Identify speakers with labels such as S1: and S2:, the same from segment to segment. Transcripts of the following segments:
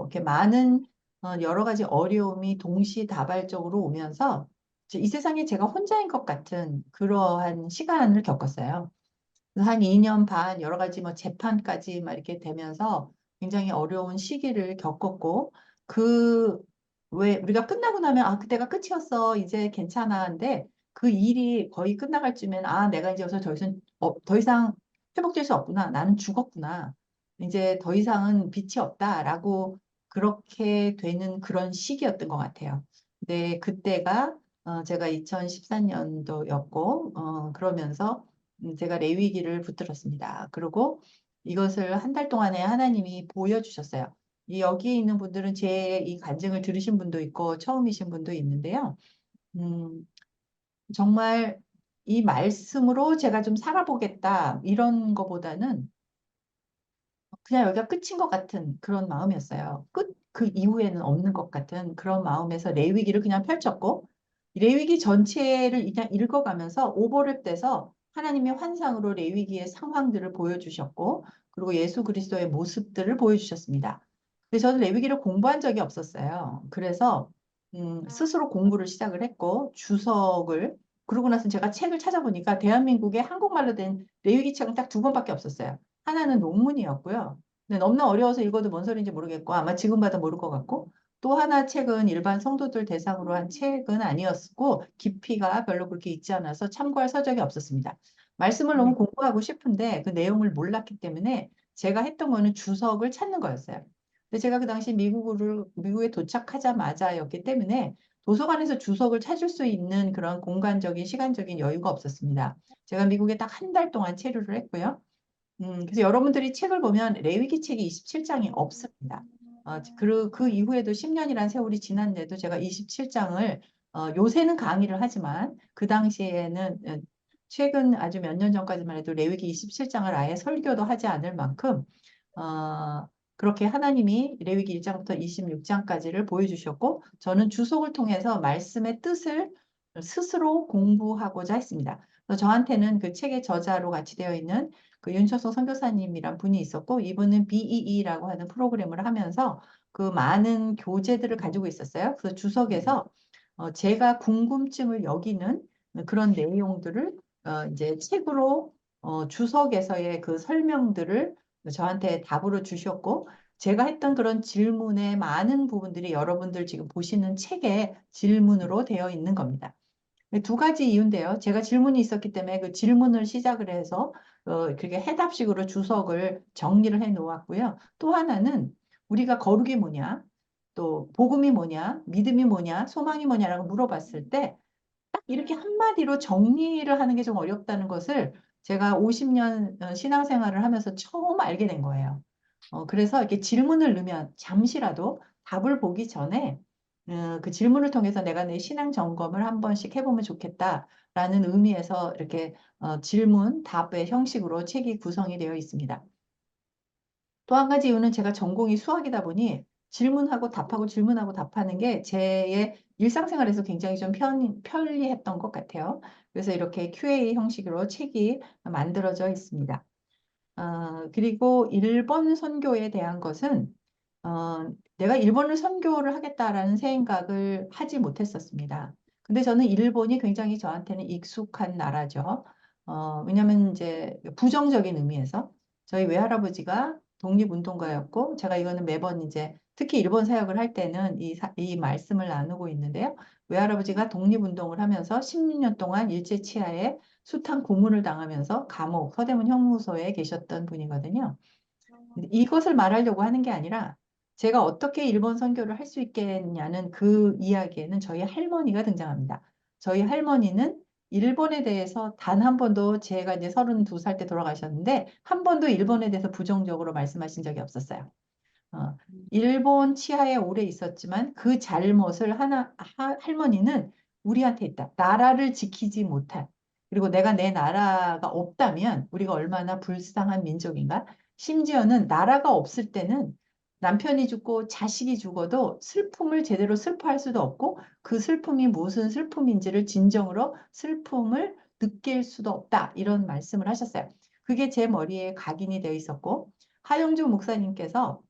S1: 이렇게 많은 여러 가지 어려움이 동시다발적으로 오면서 이 세상에 제가 혼자인 것 같은 그러한 시간을 겪었어요. 한 2년 반 여러 가지 뭐 재판까지 막 이렇게 되면서 굉장히 어려운 시기를 겪었고 그 왜 우리가 끝나고 나면 아 그때가 끝이었어 이제 괜찮아 한데 그 일이 거의 끝나갈 쯤엔 아 내가 이제 여기서 더 이상 회복될 수 없구나 나는 죽었구나 이제 더 이상은 빛이 없다라고 그렇게 되는 그런 시기였던 것 같아요. 근데 그때가 제가 2014년도였고 그러면서 제가 레위기를 붙들었습니다. 그리고 이것을 한 달 동안에 하나님이 보여주셨어요. 여기에 있는 분들은 제 이 간증을 들으신 분도 있고 처음이신 분도 있는데요. 음, 정말 이 말씀으로 제가 좀 살아보겠다 이런 거보다는 그냥 여기가 끝인 것 같은 그런 마음이었어요. 그 이후에는 없는 것 같은 그런 마음에서 레위기를 그냥 펼쳤고, 레위기 전체를 그냥 읽어가면서 오버랩돼서 하나님의 환상으로 레위기의 상황들을 보여주셨고, 그리고 예수 그리스도의 모습들을 보여주셨습니다. 그래서 저는 레위기를 공부한 적이 없었어요. 그래서 스스로 공부를 시작을 했고, 그러고 나서 제가 책을 찾아보니까 대한민국에 한국말로 된 레위기 책은 딱 두 권밖에 없었어요. 하나는 논문이었고요. 근데 너무나 어려워서 읽어도 뭔 소리인지 모르겠고 아마 지금 봐도 모를 것 같고 또 하나 책은 일반 성도들 대상으로 한 책은 아니었고 깊이가 별로 그렇게 있지 않아서 참고할 서적이 없었습니다. 말씀을 너무
S2: 네.
S1: 공부하고 싶은데 그 내용을 몰랐기 때문에 제가 했던 거는 주석을 찾는 거였어요. 근데 제가 그 당시 미국에 도착하자마자였기 때문에 도서관에서 주석을 찾을 수 있는 그런 공간적인 시간적인 여유가 없었습니다. 제가 미국에 딱 한 달 동안 체류를 했고요. 그래서 여러분들이 책을 보면 레위기 책이 27장이 없습니다. 그 이후에도 10년이라는 세월이 지났는데도 제가 27장을 요새는 강의를 하지만 그 당시에는 최근 아주 몇 년 전까지만 해도 레위기 27장을 아예 설교도 하지 않을 만큼 그렇게 하나님이 레위기 1장부터 26장까지를 보여주셨고 저는 주석을 통해서 말씀의 뜻을 스스로 공부하고자 했습니다. 그래서 저한테는 그 책의 저자로 같이 되어 있는 그 윤철성 선교사님이란 분이 있었고 이분은 BEE라고 하는 프로그램을 하면서 그 많은 교재들을 가지고 있었어요. 그래서 주석에서 제가 궁금증을 여기는 그런 내용들을 이제 책으로 주석에서의 그 설명들을 저한테 답으로 주셨고 제가 했던 그런 질문의 많은 부분들이 여러분들 지금 보시는 책의 질문으로 되어 있는 겁니다. 두 가지 이유인데요. 제가 질문이 있었기 때문에 그 질문을 시작을 해서 그렇게 해답식으로 주석을 정리를 해 놓았고요. 또 하나는 우리가 거룩이 뭐냐, 또 복음이 뭐냐, 믿음이 뭐냐, 소망이 뭐냐라고 물어봤을 때 딱 이렇게 한마디로 정리를 하는 게 좀 어렵다는 것을 제가 50년 신앙생활을 하면서 처음 알게 된 거예요. 그래서 이렇게 질문을 넣으면 잠시라도 답을 보기 전에 그 질문을 통해서 내가 내 신앙 점검을 한 번씩 해보면 좋겠다라는 의미에서 이렇게 질문, 답의 형식으로 책이 구성이 되어 있습니다. 또 한 가지 이유는 제가 전공이 수학이다 보니 질문하고 답하고 질문하고 답하는 게 제 일상생활에서 굉장히 좀 편리했던 것 같아요. 그래서 이렇게 QA 형식으로 책이 만들어져 있습니다. 그리고 일본 선교에 대한 것은 내가 일본을 선교를 하겠다라는 생각을 하지 못했었습니다. 근데 저는 일본이 굉장히 저한테는 익숙한 나라죠. 왜냐하면 이제 부정적인 의미에서 저희 외할아버지가 독립운동가였고 제가 이거는 매번 이제 특히 일본 사역을 할 때는 이 말씀을 나누고 있는데요. 외할아버지가 독립운동을 하면서 16년 동안 일제치하에 숱한 고문을 당하면서 감옥, 서대문 형무소에 계셨던 분이거든요. 근데 이것을 말하려고 하는 게 아니라 제가 어떻게 일본 선교를 할 수 있겠냐는 그 이야기에는 저희 할머니가 등장합니다. 저희 할머니는 일본에 대해서 단 한 번도 제가 이제 32살 때 돌아가셨는데 한 번도 일본에 대해서 부정적으로 말씀하신 적이 없었어요. 어, 일본 치하에 오래 있었지만 그 잘못을 할머니는 우리한테 있다. 나라를 지키지 못한. 그리고 내가 내 나라가 없다면 우리가 얼마나 불쌍한 민족인가? 심지어는 나라가 없을 때는 남편이 죽고 자식이 죽어도 슬픔을 제대로 슬퍼할 수도 없고 그 슬픔이 무슨 슬픔인지를 진정으로 슬픔을 느낄 수도 없다. 이런 말씀을 하셨어요. 그게 제 머리에 각인이 되어 있었고 하영주 목사님께서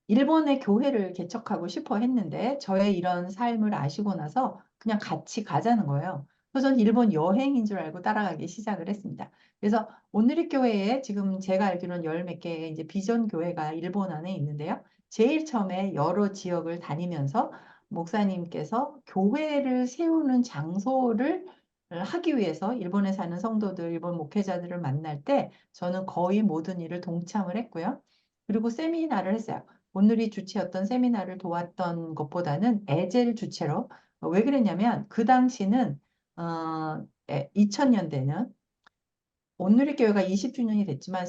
S1: 일본의 교회를 개척하고 싶어 했는데 저의 이런 삶을 아시고 나서 그냥 같이 가자는 거예요. 그래서 저는 일본 여행인 줄 알고 따라가기 시작을 했습니다. 그래서 온누리 교회에 지금 제가 알기로는 열 몇 개의 이제 비전 교회가 일본 안에 있는데요. 제일 처음에 여러 지역을 다니면서 목사님께서 교회를 세우는 장소를 하기 위해서 일본에 사는 성도들, 일본 목회자들을 만날 때 저는 거의 모든 일을 동참을 했고요. 그리고 세미나를 했어요. 오늘이 주최였던 세미나를 도왔던 것보다는 에젤 주최로 왜 그랬냐면 그 당시는 2000년대는 온누리교회가 20주년이 됐지만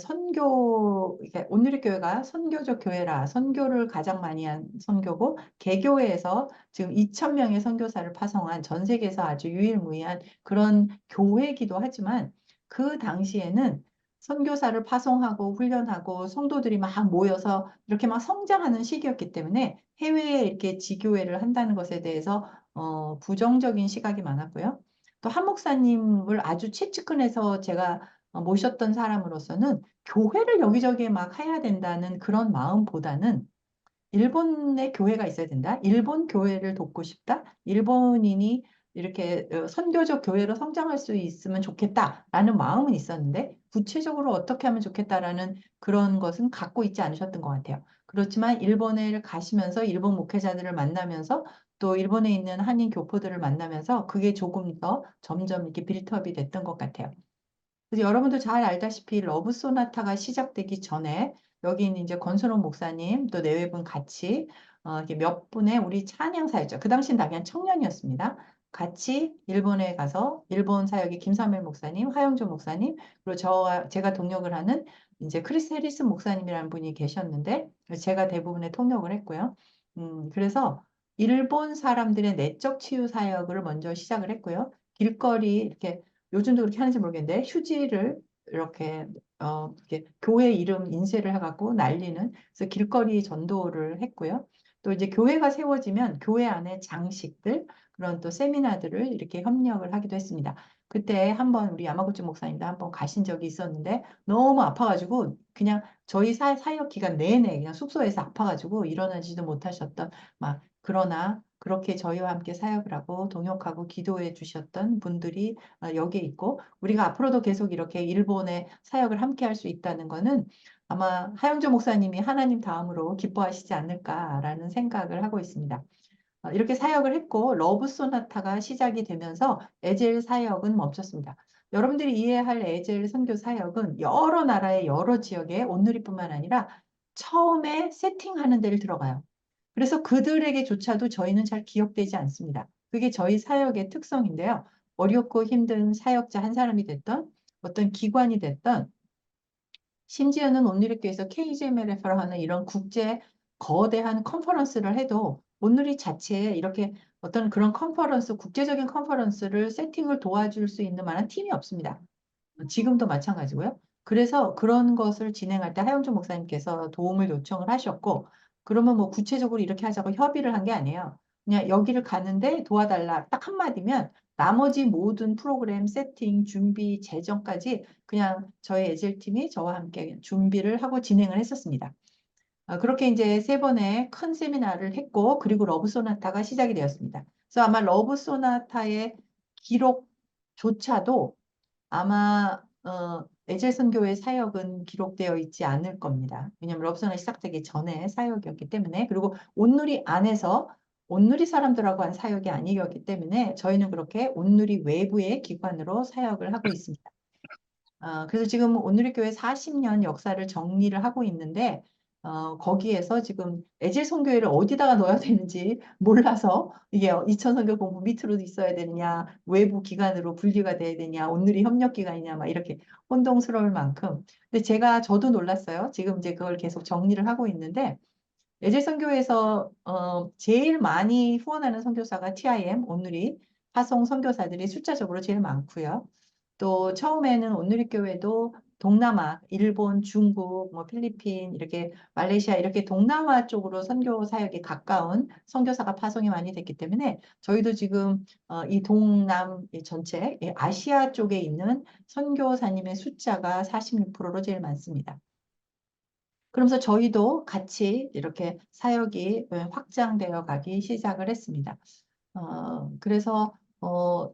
S1: 온누리교회가 선교적 교회라 선교를 가장 많이 한 선교고 개교회에서 지금 2000명의 선교사를 파송한 전 세계에서 아주 유일무이한 그런 교회이기도 하지만 그 당시에는 선교사를 파송하고 훈련하고 성도들이 막 모여서 이렇게 막 성장하는 시기였기 때문에 해외에 이렇게 지교회를 한다는 것에 대해서 부정적인 시각이 많았고요. 또 한 목사님을 아주 최측근해서 제가 모셨던 사람으로서는 교회를 여기저기에 막 해야 된다는 그런 마음보다는 일본의 교회가 있어야 된다. 일본 교회를 돕고 싶다. 일본인이 이렇게 선교적 교회로 성장할 수 있으면 좋겠다라는 마음은 있었는데 구체적으로 어떻게 하면 좋겠다라는 그런 것은 갖고 있지 않으셨던 것 같아요. 그렇지만 일본에 가시면서 일본 목회자들을 만나면서 또 일본에 있는 한인 교포들을 만나면서 그게 조금 더 점점 이렇게 빌트업이 됐던 것 같아요. 그래서 여러분도 잘 알다시피 러브 소나타가 시작되기 전에 여기 있는 이제 권순호 목사님 또 내외분 같이 이렇게 몇 분의 우리 찬양 사역자 그 당시는 다 그냥 청년이었습니다. 같이 일본에 가서 일본 사역의 김삼일 목사님, 화영조 목사님 그리고 제가 동역을 하는 이제 크리스 해리슨 목사님이라는 분이 계셨는데 제가 대부분의 통역을 했고요. 그래서 일본 사람들의 내적 치유 사역을 먼저 시작을 했고요. 길거리 이렇게 요즘도 그렇게 하는지 모르겠는데 휴지를 이렇게 교회 이름 인쇄를 해갖고 날리는 그래서 길거리 전도를 했고요. 또 이제 교회가 세워지면 교회 안에 장식들 그런 또 세미나들을 이렇게 협력을 하기도 했습니다. 그때 한번 우리 야마구치 목사님도 한번 가신 적이 있었는데 너무 아파가지고 그냥 저희 사역 기간 내내 그냥 숙소에서 아파가지고 일어나지도 못하셨던 막 그러나 그렇게 저희와 함께 사역을 하고 동역하고 기도해 주셨던 분들이 여기에 있고 우리가 앞으로도 계속 이렇게 일본의 사역을 함께 할 수 있다는 것은 아마 하영조 목사님이 하나님 다음으로 기뻐하시지 않을까라는 생각을 하고 있습니다. 이렇게 사역을 했고 러브 소나타가 시작이 되면서 에젤 사역은 멈췄습니다. 여러분들이 이해할 에젤 선교 사역은 여러 나라의 여러 지역에 온누리뿐만 아니라 처음에 세팅하는 데를 들어가요. 그래서 그들에게조차도 저희는 잘 기억되지 않습니다. 그게 저희 사역의 특성인데요. 어렵고 힘든 사역자 한 사람이 됐던 어떤 기관이 됐던 심지어는 온누리교에서 KGMLF를 하는 이런 국제 거대한 컨퍼런스를 해도 온누리 자체에 이렇게 어떤 그런 컨퍼런스, 국제적인 컨퍼런스를 세팅을 도와줄 수 있는 만한 팀이 없습니다. 지금도 마찬가지고요. 그래서 그런 것을 진행할 때 하영준 목사님께서 도움을 요청을 하셨고, 그러면 뭐 구체적으로 이렇게 하자고 협의를 한 게 아니에요. 그냥 여기를 가는데 도와달라 딱 한마디면 나머지 모든 프로그램 세팅, 준비, 재정까지 그냥 저희 에젤팀이 저와 함께 준비를 하고 진행을 했었습니다. 그렇게 이제 세 번의 큰 세미나를 했고, 그리고 러브 소나타가 시작이 되었습니다. 그래서 아마 러브 소나타의 기록조차도 아마 에젤 선교의 사역은 기록되어 있지 않을 겁니다. 왜냐하면 럽선이 시작되기 전에 사역이었기 때문에 그리고 온누리 안에서 온누리 사람들하고 한 사역이 아니었기 때문에 저희는 그렇게 온누리 외부의 기관으로 사역을 하고 있습니다. 그래서 지금 온누리교회 40년 역사를 정리를 하고 있는데 거기에서 지금 에젤 선교회를 어디다가 넣어야 되는지 몰라서 이게 이천 선교 공부 밑으로 있어야 되느냐 외부 기관으로 분리가 돼야 되냐 온누리 협력 기관이냐 막 이렇게 혼동스러울 만큼 근데 저도 놀랐어요. 지금 이제 그걸 계속 정리를 하고 있는데 에젤 선교회에서 제일 많이 후원하는 선교사가 TIM 온누리 파송 선교사들이 숫자적으로 제일 많고요. 또 처음에는 온누리 교회도 동남아, 일본, 중국, 뭐 필리핀, 이렇게 말레이시아 이렇게 동남아 쪽으로 선교 사역이 가까운 선교사가 파송이 많이 됐기 때문에 저희도 지금 이 동남 전체 아시아 쪽에 있는 선교사님의 숫자가 46%로 제일 많습니다. 그러면서 저희도 같이 이렇게 사역이 확장되어 가기 시작을 했습니다. 그래서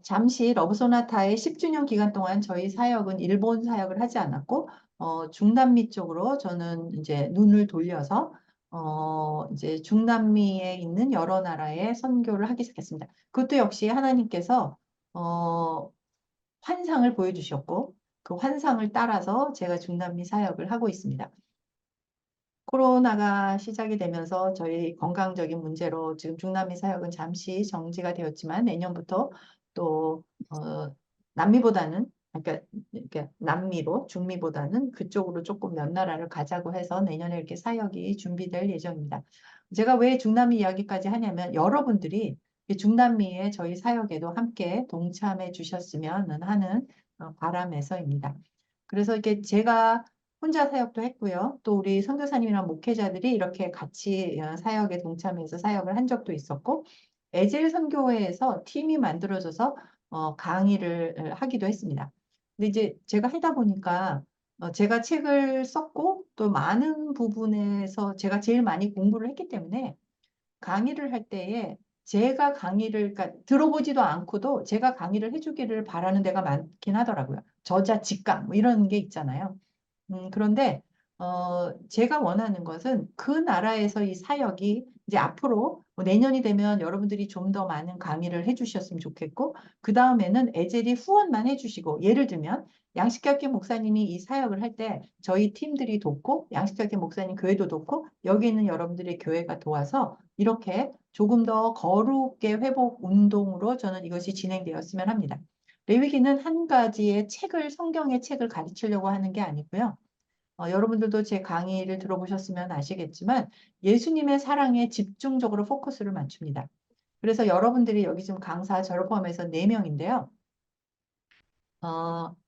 S1: 잠시 러브소나타의 10주년 기간 동안 저희 사역은 일본 사역을 하지 않았고 중남미 쪽으로 저는 이제 눈을 돌려서 이제 중남미에 있는 여러 나라에 선교를 하기 시작했습니다. 그것도 역시 하나님께서 어, 환상을 보여주셨고 그 환상을 따라서 제가 중남미 사역을 하고 있습니다. 코로나가 시작이 되면서 저희 건강적인 문제로 지금 중남미 사역은 잠시 정지가 되었지만 내년부터 또 남미보다는 그러니까 남미로 중미보다는 그쪽으로 조금 몇 나라를 가자고 해서 내년에 이렇게 사역이 준비될 예정입니다. 제가 왜 중남미 이야기까지 하냐면 여러분들이 이 중남미의 저희 사역에도 함께 동참해 주셨으면 하는 바람에서입니다. 그래서 이렇게 제가 혼자 사역도 했고요. 또 우리 선교사님이랑 목회자들이 이렇게 같이 사역에 동참해서 사역을 한 적도 있었고, 에젤 선교회에서 팀이 만들어져서 강의를 하기도 했습니다. 근데 이제 제가 하다 보니까 제가 책을 썼고 또 많은 부분에서 제가 제일 많이 공부를 했기 때문에 강의를 할 때에 제가 강의를 그러니까 들어보지도 않고도 제가 강의를 해주기를 바라는 데가 많긴 하더라고요. 저자 직감 뭐 이런 게 있잖아요. 그런데 제가 원하는 것은 그 나라에서 이 사역이 이제 앞으로 뭐 내년이 되면 여러분들이 좀 더 많은 강의를 해주셨으면 좋겠고 그 다음에는 에젤이 후원만 해주시고 예를 들면 양식학교 목사님이 이 사역을 할 때 저희 팀들이 돕고 양식학교 목사님 교회도 돕고 여기 있는 여러분들의 교회가 도와서 이렇게 조금 더 거룩의 회복 운동으로 저는 이것이 진행되었으면 합니다. 레위기는 한 가지의 책을 성경의 책을 가르치려고 하는 게 아니고요. 여러분들도 제 강의를 들어보셨으면 아시겠지만 예수님의 사랑에 집중적으로 포커스를 맞춥니다. 그래서 여러분들이 여기 지금 강사 저를 포함해서 4명인데요.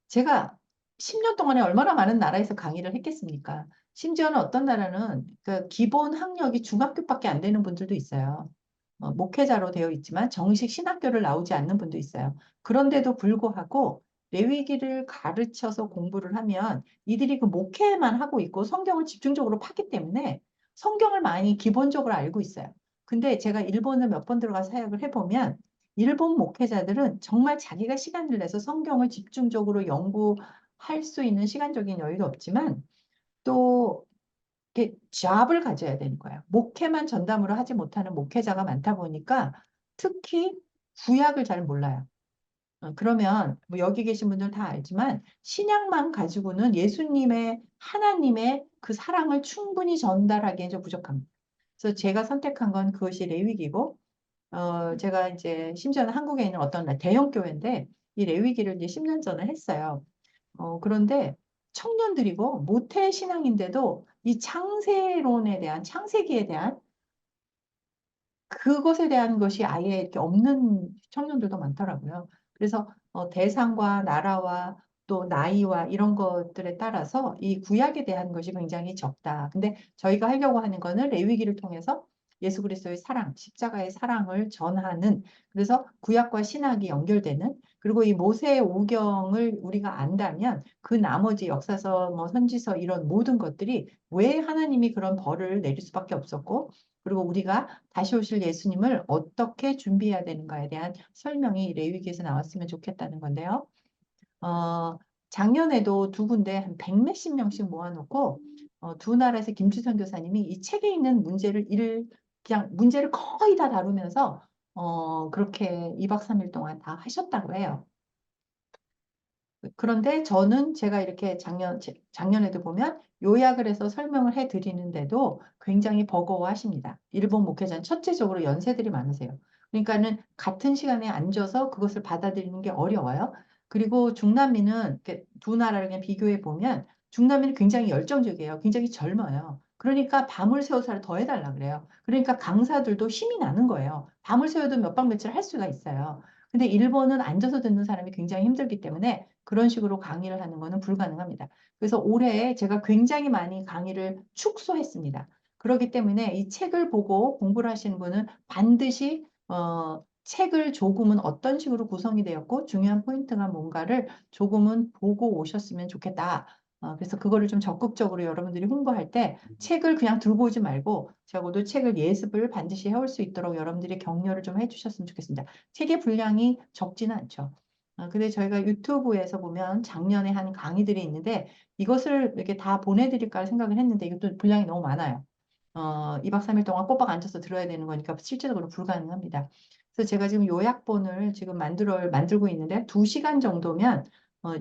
S1: 제가 10년 동안에 얼마나 많은 나라에서 강의를 했겠습니까? 심지어는 어떤 나라는 그 기본 학력이 중학교밖에 안 되는 분들도 있어요. 목회자로 되어 있지만 정식 신학교를 나오지 않는 분도 있어요. 그런데도 불구하고 레위기를 가르쳐서 공부를 하면 이들이 그 목회만 하고 있고 성경을 집중적으로 파기 때문에 성경을 많이 기본적으로 알고 있어요. 근데 제가 일본을 몇 번 들어가 사역을 해보면 일본 목회자들은 정말 자기가 시간을 내서 성경을 집중적으로 연구할 수 있는 시간적인 여유도 없지만 또 이렇게 잡을 가져야 되는 거예요. 목회만 전담으로 하지 못하는 목회자가 많다 보니까 특히 구약을 잘 몰라요. 그러면 뭐 여기 계신 분들 다 알지만 신약만 가지고는 예수님의 하나님의 그 사랑을 충분히 전달하기엔 좀 부족합니다. 그래서 제가 선택한 건 그것이 레위기고 제가 이제 심지어는 한국에 있는 어떤 대형 교회인데 이 레위기를 이제 10년 전에 했어요. 그런데 청년들이고 모태 신앙인데도 이 창세론에 대한 창세기에 대한 그것에 대한 것이 아예 이렇게 없는 청년들도 많더라고요. 그래서 대상과 나라와 또 나이와 이런 것들에 따라서 이 구약에 대한 것이 굉장히 적다. 근데 저희가 하려고 하는 거는 레위기를 통해서 예수 그리스도의 사랑, 십자가의 사랑을 전하는 그래서 구약과 신학이 연결되는 그리고 이 모세의 오경을 우리가 안다면 그 나머지 역사서, 뭐 선지서 이런 모든 것들이 왜 하나님이 그런 벌을 내릴 수밖에 없었고 그리고 우리가 다시 오실 예수님을 어떻게 준비해야 되는가에 대한 설명이 레위기에서 나왔으면 좋겠다는 건데요. 어, 작년에도 두 군데 한 백 몇십 명씩 모아놓고 두 나라에서 김주선 교사님이 이 책에 있는 그냥 문제를 거의 다 다루면서 그렇게 2박 3일 동안 다 하셨다고 해요. 그런데 저는 제가 이렇게 작년에도 보면 요약을 해서 설명을 해 드리는데도 굉장히 버거워하십니다. 일본 목회자는 첫째적으로 연세들이 많으세요. 그러니까는 같은 시간에 앉아서 그것을 받아들이는 게 어려워요. 그리고 중남미는 이렇게 두 나라를 그냥 비교해 보면 중남미는 굉장히 열정적이에요. 굉장히 젊어요. 그러니까 밤을 새워서 더 해달라 그래요. 그러니까 강사들도 힘이 나는 거예요. 밤을 새워도 몇 박 며칠 할 수가 있어요. 근데 일본은 앉아서 듣는 사람이 굉장히 힘들기 때문에 그런 식으로 강의를 하는 것은 불가능합니다. 그래서 올해 제가 굉장히 많이 강의를 축소했습니다. 그렇기 때문에 이 책을 보고 공부를 하시는 분은 반드시 책을 조금은 어떤 식으로 구성이 되었고 중요한 포인트가 뭔가를 조금은 보고 오셨으면 좋겠다. 그래서 그거를 좀 적극적으로 여러분들이 홍보할 때 책을 그냥 들고 오지 말고 적어도 책을 예습을 반드시 해올 수 있도록 여러분들이 격려를 좀 해주셨으면 좋겠습니다. 책의 분량이 적지는 않죠. 근데 저희가 유튜브에서 보면 작년에 한 강의들이 있는데 이것을 이렇게 다 보내드릴까 생각을 했는데 이것도 분량이 너무 많아요. 2박 3일 동안 꼬박 앉아서 들어야 되는 거니까 실제적으로 불가능합니다. 그래서 제가 지금 요약본을 지금 만들고 있는데 2시간 정도면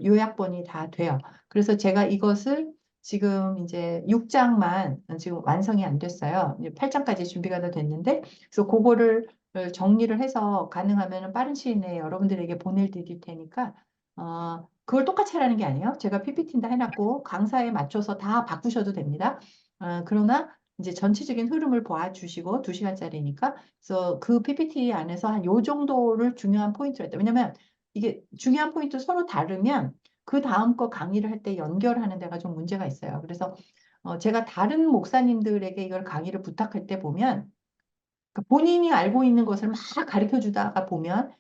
S1: 요약본이 다 돼요. 그래서 제가 이것을 지금 이제 6장만 지금 완성이 안 됐어요. 8장까지 준비가 다 됐는데, 그래서 그거를 정리를 해서 가능하면 빠른 시일 내에 여러분들에게 보내드릴 테니까, 그걸 똑같이 하라는 게 아니에요. 제가 PPT 다 해놨고, 강사에 맞춰서 다 바꾸셔도 됩니다. 그러나 이제 전체적인 흐름을 봐주시고, 2시간짜리니까, 그래서 그 PPT 안에서 한 요 정도를 중요한 포인트로 했다. 왜냐면 이게 중요한 포인트 서로 다르면 그 다음 거 강의를 할 때 연결하는 데가 좀 문제가 있어요. 그래서 제가 다른 목사님들에게 이걸 강의를 부탁할 때 보면 그 본인이 알고 있는 것을 막 가르쳐 주다가 보면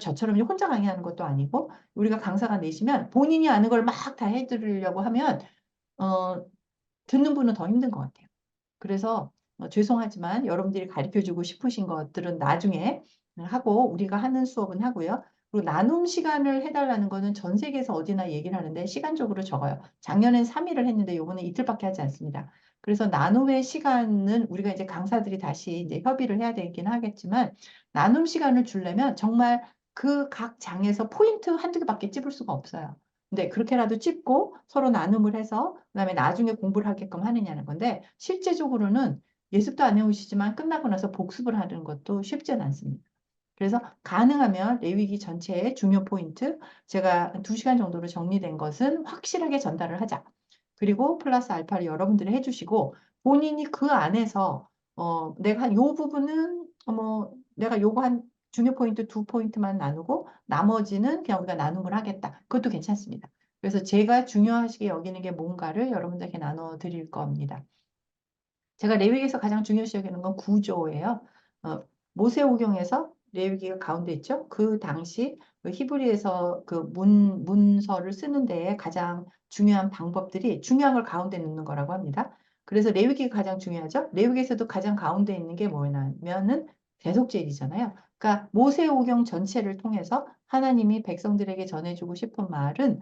S1: 저처럼 혼자 강의하는 것도 아니고 우리가 강사가 내시면 본인이 아는 걸 막 다 해드리려고 하면 어, 듣는 분은 더 힘든 것 같아요. 그래서 죄송하지만 여러분들이 가르쳐주고 싶으신 것들은 나중에 하고 우리가 하는 수업은 하고요. 그리고 나눔 시간을 해달라는 거는 전 세계에서 어디나 얘기를 하는데 시간적으로 적어요. 작년엔 3일을 했는데 이번에 이틀밖에 하지 않습니다. 그래서 나눔의 시간은 우리가 이제 강사들이 다시 이제 협의를 해야 되긴 하겠지만 나눔 시간을 주려면 정말 그 각 장에서 포인트 한두 개밖에 찝을 수가 없어요. 근데 그렇게라도 찍고 서로 나눔을 해서 그다음에 나중에 공부를 하게끔 하느냐는 건데 실제적으로는 예습도 안 해오시지만 끝나고 나서 복습을 하는 것도 쉽지는 않습니다. 그래서 가능하면 레위기 전체의 중요 포인트 제가 2시간 정도로 정리된 것은 확실하게 전달을 하자. 그리고 플러스 알파를 여러분들이 해주시고 본인이 그 안에서 내가 한 요 부분은 내가 요거 한 중요 포인트 2포인트만 나누고 나머지는 그냥 우리가 나눔을 하겠다. 그것도 괜찮습니다. 그래서 제가 중요하시게 여기는 게 뭔가를 여러분들에게 나눠 드릴 겁니다. 제가 레위기에서 가장 중요시 여기는 건 구조예요. 모세오경에서 레위기가 가운데 있죠. 그 당시 그 히브리에서 그 문서를 쓰는 데에 가장 중요한 방법들이 중요한 걸 가운데 넣는 거라고 합니다. 그래서 레위기가 가장 중요하죠. 레위기에서도 가장 가운데 있는 게 뭐냐면은 대속죄일이잖아요. 그러니까 모세오경 전체를 통해서 하나님이 백성들에게 전해주고 싶은 말은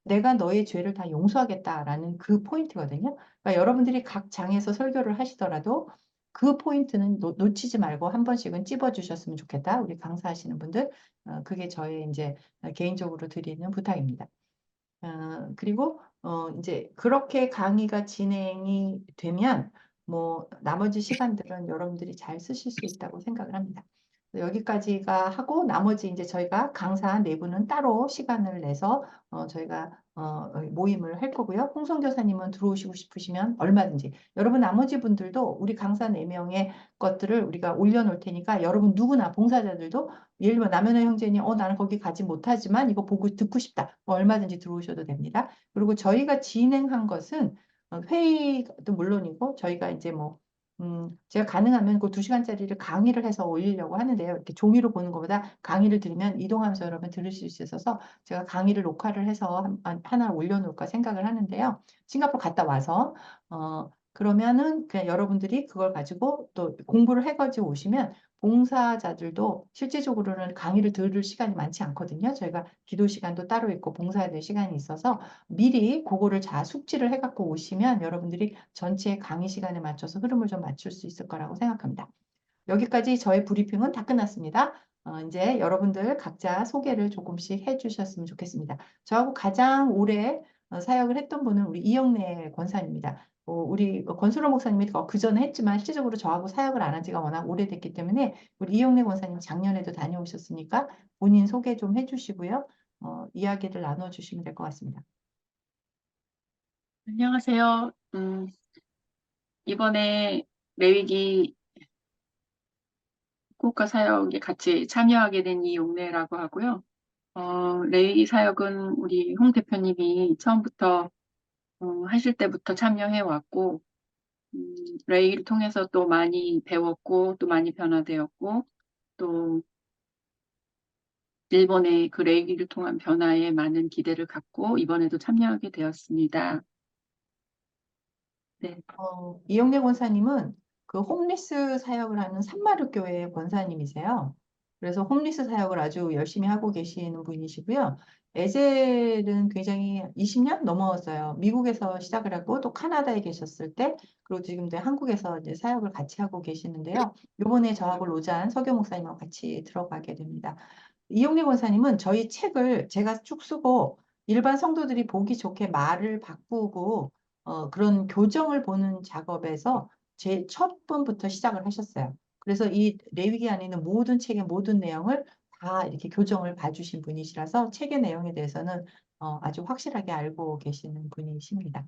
S1: 내가 너의 죄를 다 용서하겠다라는 그 포인트거든요. 그러니까 여러분들이 각 장에서 설교를 하시더라도 그 포인트는 놓치지 말고 한 번씩은 찝어주셨으면 좋겠다. 우리 강사하시는 분들, 그게 저의 이제 개인적으로 드리는 부탁입니다. 그리고 이제 그렇게 강의가 진행이 되면 뭐 나머지 시간들은 여러분들이 잘 쓰실 수 있다고 생각을 합니다. 여기까지가 하고 나머지 이제 저희가 강사 내부는 따로 시간을 내서 저희가 모임을 할 거고요. 홍성 교사님은 들어오시고 싶으시면 얼마든지 여러분 나머지 분들도 우리 강사 4명의 것들을 우리가 올려놓을 테니까 여러분 누구나 봉사자들도 예를 들면 남현아 형제님 나는 거기 가지 못하지만 이거 보고 듣고 싶다. 뭐 얼마든지 들어오셔도 됩니다. 그리고 저희가 진행한 것은 회의도 물론이고 저희가 이제 뭐 제가 가능하면 그 2시간짜리를 강의를 해서 올리려고 하는데요. 이렇게 종이로 보는 것보다 강의를 들으면 이동하면서 여러분 들으실 수 있어서 제가 강의를 녹화를 해서 하나 올려놓을까 생각을 하는데요. 싱가포르 갔다 와서 그러면은 그냥 여러분들이 그걸 가지고 또 공부를 해가지고 오시면 봉사자들도 실제적으로는 강의를 들을 시간이 많지 않거든요. 저희가 기도 시간도 따로 있고 봉사해야 될 시간이 있어서 미리 그거를 잘 숙지를 해갖고 오시면 여러분들이 전체 강의 시간에 맞춰서 흐름을 좀 맞출 수 있을 거라고 생각합니다. 여기까지 저의 브리핑은 다 끝났습니다. 이제 여러분들 각자 소개를 조금씩 해주셨으면 좋겠습니다. 저하고 가장 오래 사역을 했던 분은 우리 이영래 권사님입니다. 우리 권수로 목사님이 그 전에 했지만 실질적으로 저하고 사역을 안 한 지가 워낙 오래됐기 때문에 우리 이영래 권사님 작년에도 다녀오셨으니까 본인 소개 좀 해주시고요. 이야기를 나눠주시면 될 것 같습니다.
S2: 안녕하세요. 이번에 레위기 국가 사역에 같이 참여하게 된 이용래라고 하고요. 레위기 사역은 우리 홍 대표님이 처음부터 하실 때부터 참여해 왔고, 레위기를 통해서 또 많이 배웠고, 또 많이 변화되었고, 또 일본의 그 레이기를 통한 변화에 많은 기대를 갖고 이번에도 참여하게 되었습니다. 네.
S1: 이영래 권사님은 그 홈리스 사역을 하는 산마르교회 권사님이세요. 그래서 홈리스 사역을 아주 열심히 하고 계시는 분이시고요. 에젤은 굉장히 20년 넘었어요. 미국에서 시작을 하고 또 카나다에 계셨을 때, 그리고 지금도 한국에서 이제 사역을 같이 하고 계시는데요. 요번에 저하고 로잔 서교 목사님하고 같이 들어가게 됩니다. 이용래 권사님은 저희 책을 제가 쭉 쓰고 일반 성도들이 보기 좋게 말을 바꾸고 그런 교정을 보는 작업에서 제 첫 번부터 시작을 하셨어요. 그래서 이 레위기 안에 있는 모든 책의 모든 내용을 다 이렇게 교정을 봐주신 분이시라서 책의 내용에 대해서는 아주 확실하게 알고 계시는 분이십니다.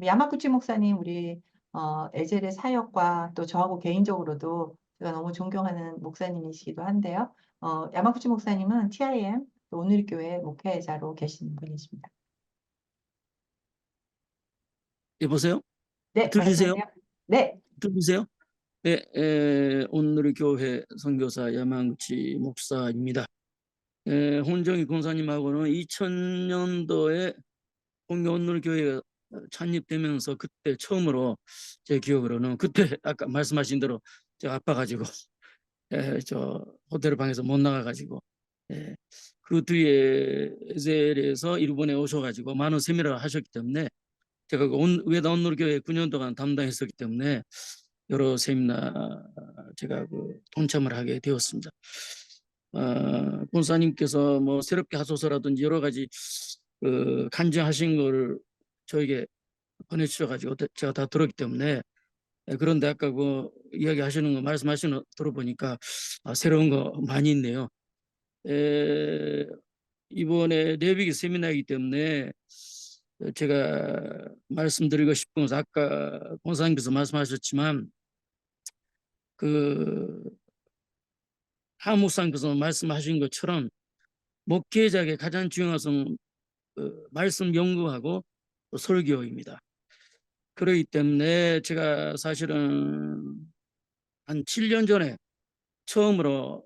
S1: 야마구치 목사님, 우리 에젤의 사역과 또 저하고 개인적으로도 제가 너무 존경하는 목사님이시기도 한데요. 야마구치 목사님은 TIM 또 오늘교회 목회자로 계시는 분이십니다.
S3: 여보세요?
S1: 네,
S3: 들리세요?
S1: 말씀하세요. 네,
S3: 들리세요? 네, 오늘의 교회 선교사 야마구치 목사입니다. 혼정이 권사님하고는 2000년도에 홍교 오늘교회가 창립되면서 그때 처음으로 제 기억으로는 그때 아까 말씀하신 대로 제가 아파가지고 저 호텔 방에서 못 나가가지고 그 뒤에 에셀에서 일본에 오셔가지고 많은 세미나를 하셨기 때문에 제가 그 외다 온누리교회 9년 동안 담당했었기 때문에 여러 세미나 제가 그 동참을 하게 되었습니다. 본사님께서 뭐 새롭게 하소서라든지 여러 가지 그 간증하신 걸 저에게 보내주셔가지고 제가 다 들었기 때문에 그런데 아까 그 이야기하시는 거 말씀하시는 거 들어보니까 새로운 거 많이 있네요. 이번에 레위기 세미나이기 때문에 제가 말씀드리고 싶은 것은 아까 권사님께서 말씀하셨지만 그 하 목사님께서 말씀하신 것처럼 목회자에게 가장 중요한 것은 말씀 연구하고 또 설교입니다. 그렇기 때문에 제가 사실은 한 7년 전에 처음으로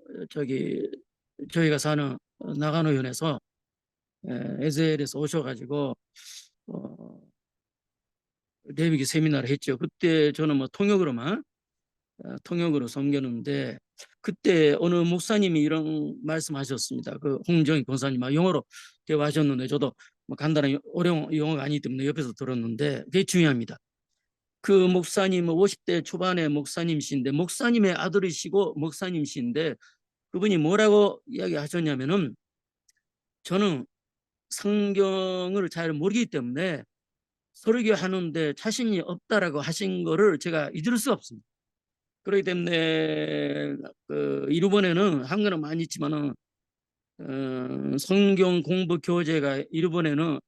S3: 저희가 사는 나가노현에서 에셀에서 오셔가지고 레위기 세미나를 했죠. 그때 저는 뭐 통역으로 섬겼는데 그때 어느 목사님이 이런 말씀하셨습니다. 그 홍정희 권사님 영어로 대화하셨는데 저도 뭐 간단한 어려운 영어가 아니기 때문에 옆에서 들었는데 그게 중요합니다. 그 목사님은 50대 초반의 목사님이신데 목사님의 아들이시고 목사님이신데 그분이 뭐라고 이야기하셨냐면은 저는 성경을 잘 모르기 때문에 설교하는데 자신이 없다라고 하신 거를 제가 잊을 수 없습니다. 그렇기 때문에 그 일본에는 한글은 많이 있지만은 성경 공부 교재가 일본에는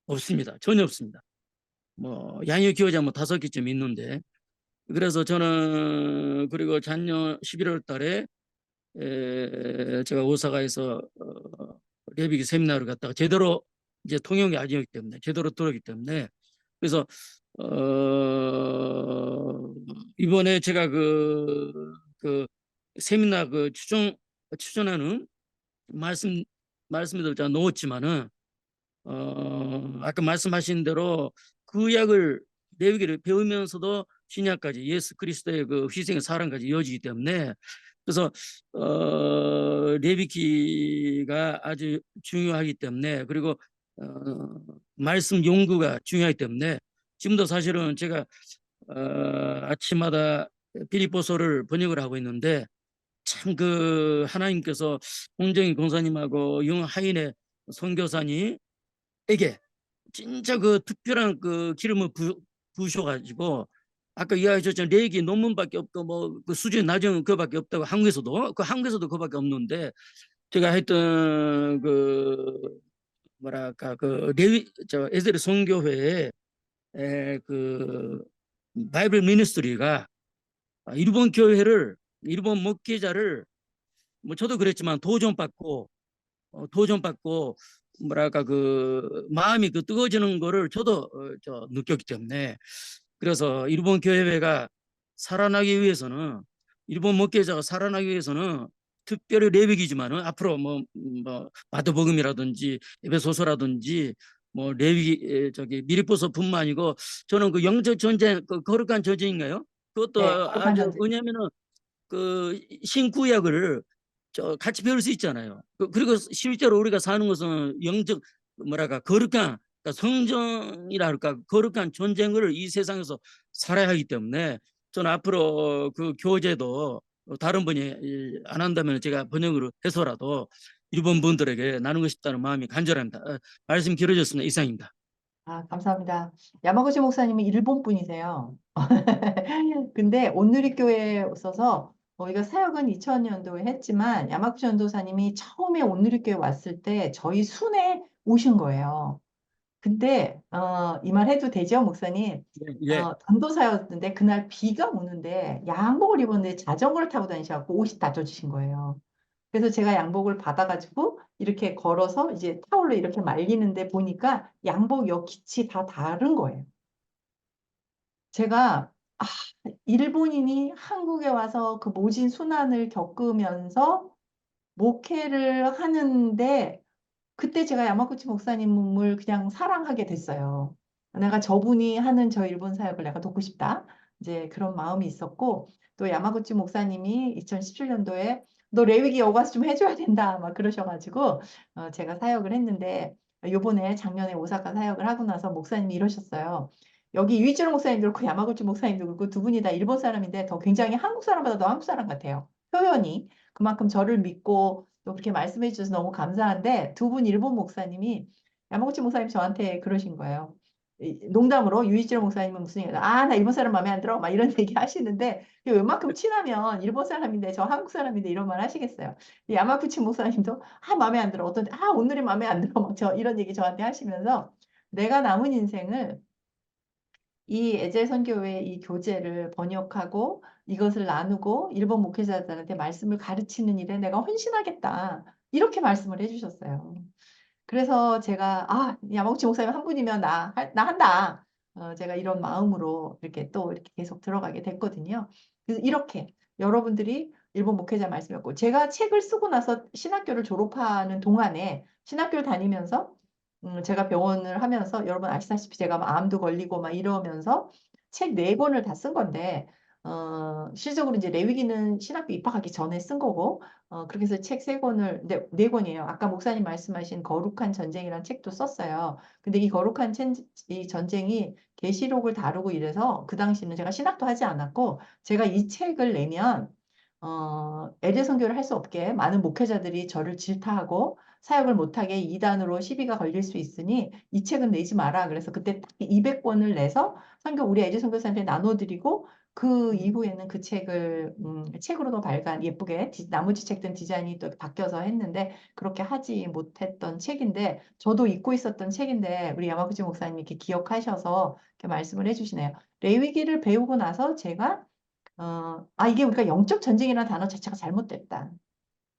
S3: 없습니다. 전혀 없습니다. 뭐 양육 교재 뭐 5개쯤 있는데 그래서 저는 그리고 작년 11월 달에 제가 오사카에서 레비기 세미나를 갔다가 제대로 이제 통역이 아니었기 때문에 제대로 들었기 때문에 그래서 이번에 제가 그 세미나 그 추천하는 말씀도 제가 넣었지만은 아까 말씀하신 대로 그 약을 레위기를 배우면서도 신약까지 예수 그리스도의 그 희생의 사랑까지 이어지기 때문에 그래서 레위기가 아주 중요하기 때문에 그리고 말씀 연구가 중요하기 때문에 지금도 사실은 제가 아침마다 빌립보서를 번역을 하고 있는데 참 그 하나님께서 홍정희 권사님하고 영 하인의 선교사님에게 진짜 그 특별한 그 기름을 부으셔가지고 아까 이야기하셨잖아요. 레기 논문밖에 없고 뭐 그 수준 낮은 그밖에 없다고 한국에서도 그밖에 없는데 제가 했던 그 뭐랄까 그 저 에스겔 선교회에 그 바이블 미니스트리가 일본 교회를 일본 목회자를 뭐 저도 그랬지만 도전받고 뭐랄까 그 마음이 그 뜨거워지는 거를 저도 저 느꼈기 때문에 그래서 일본 교회가 살아나기 위해서는 일본 목회자가 살아나기 위해서는 특별히 레위기지만은 앞으로 뭐 마태복음이라든지 에베소서라든지 뭐 레위 저기 미리보서뿐만 아니고 저는 그 영적 전쟁, 그 거룩한 전쟁인가요? 그것도
S1: 네, 거룩한
S3: 아주
S1: 전쟁.
S3: 왜냐하면은 그 신구약을 같이 배울 수 있잖아요. 그리고 실제로 우리가 사는 것은 영적 뭐랄까 거룩한 그러니까 성전이라 할까 거룩한 전쟁을 이 세상에서 살아야 하기 때문에 저는 앞으로 그 교재도 다른 분이 안 한다면 제가 번역으로 해서라도 일본 분들에게 나누고 싶다는 마음이 간절합니다. 말씀 길어졌습니다. 이상입니다.
S1: 아, 감사합니다. 야마구치 목사님은 일본 분이세요. 근데 온누리교회에 있어서 저희가 사역은 2000년도에 했지만 야마구치 전도사님이 처음에 온누리교회 왔을 때 저희 순회 오신 거예요. 근데 이 말 해도 되죠, 목사님?
S3: 예,
S1: 전도사였는데 그날 비가 오는데 양복을 입었는데 자전거를 타고 다니셔갖고 옷이 다 젖으신 거예요. 그래서 제가 양복을 받아가지고 이렇게 걸어서 이제 타올로 이렇게 말리는데 보니까 양복 깃이 다 다른 거예요. 제가 일본인이 한국에 와서 그 모진 순환을 겪으면서 목회를 하는데 그때 제가 야마구치 목사님을 그냥 사랑하게 됐어요. 내가 저분이 하는 저 일본 사역을 내가 돕고 싶다. 이제 그런 마음이 있었고, 또 야마구치 목사님이 2017년도에 너 레위기 여과서 좀 해줘야 된다. 막 그러셔가지고, 제가 사역을 했는데, 요번에 작년에 오사카 사역을 하고 나서 목사님이 이러셨어요. 여기 유이치로 목사님도 그렇고 야마구치 목사님도 그렇고 두 분이 다 일본 사람인데 더 굉장히 한국 사람보다 더 한국 사람 같아요. 표현이. 그만큼 저를 믿고 또 그렇게 말씀해 주셔서 너무 감사한데 두 분 일본 목사님이 야마구치 목사님 저한테 그러신 거예요. 농담으로 유이치로 목사님은 무슨 얘기 나 일본 사람 마음에 안 들어 막 이런 얘기 하시는데 웬만큼 친하면 일본 사람인데 저 한국 사람인데 이런 말 하시겠어요. 야마구치 목사님도 마음에 안 들어 어떤 오늘이 마음에 안 들어 막 이런 얘기 저한테 하시면서 내가 남은 인생을 이 에젤 선교회 이 교재를 번역하고 이것을 나누고 일본 목회자들한테 말씀을 가르치는 일에 내가 헌신하겠다. 이렇게 말씀을 해주셨어요. 그래서 제가 야마구치 목사님 한 분이면 나 한다. 제가 이런 마음으로 이렇게 또 이렇게 계속 들어가게 됐거든요. 그래서 이렇게 여러분들이 일본 목회자 말씀이었고 제가 책을 쓰고 나서 신학교를 졸업하는 동안에 신학교를 다니면서 제가 병원을 하면서 여러분 아시다시피 제가 막 암도 걸리고 막 이러면서 책 4권을 다 쓴 건데 실질적으로 이제 레위기는 신학교 입학하기 전에 쓴 거고 그렇게 해서 책 3권을 네 권이에요. 아까 목사님 말씀하신 거룩한 전쟁이라는 책도 썼어요. 근데 이 거룩한 이 전쟁이 계시록을 다루고 이래서 그 당시는 제가 신학도 하지 않았고 제가 이 책을 내면 애대 선교를 할 수 없게 많은 목회자들이 저를 질타하고 사역을 못하게 이단으로 시비가 걸릴 수 있으니 이 책은 내지 마라. 그래서 그때 딱 200권을 내서 우리 애지 선교사한테 나눠드리고 그 이후에는 그 책을 책으로도 발간 예쁘게 나머지 책들은 디자인이 또 바뀌어서 했는데 그렇게 하지 못했던 책인데 저도 잊고 있었던 책인데 우리 야마구치 목사님이 이렇게 기억하셔서 이렇게 말씀을 해주시네요. 레위기를 배우고 나서 제가 이게 우리가 영적 전쟁이라는 단어 자체가 잘못됐다.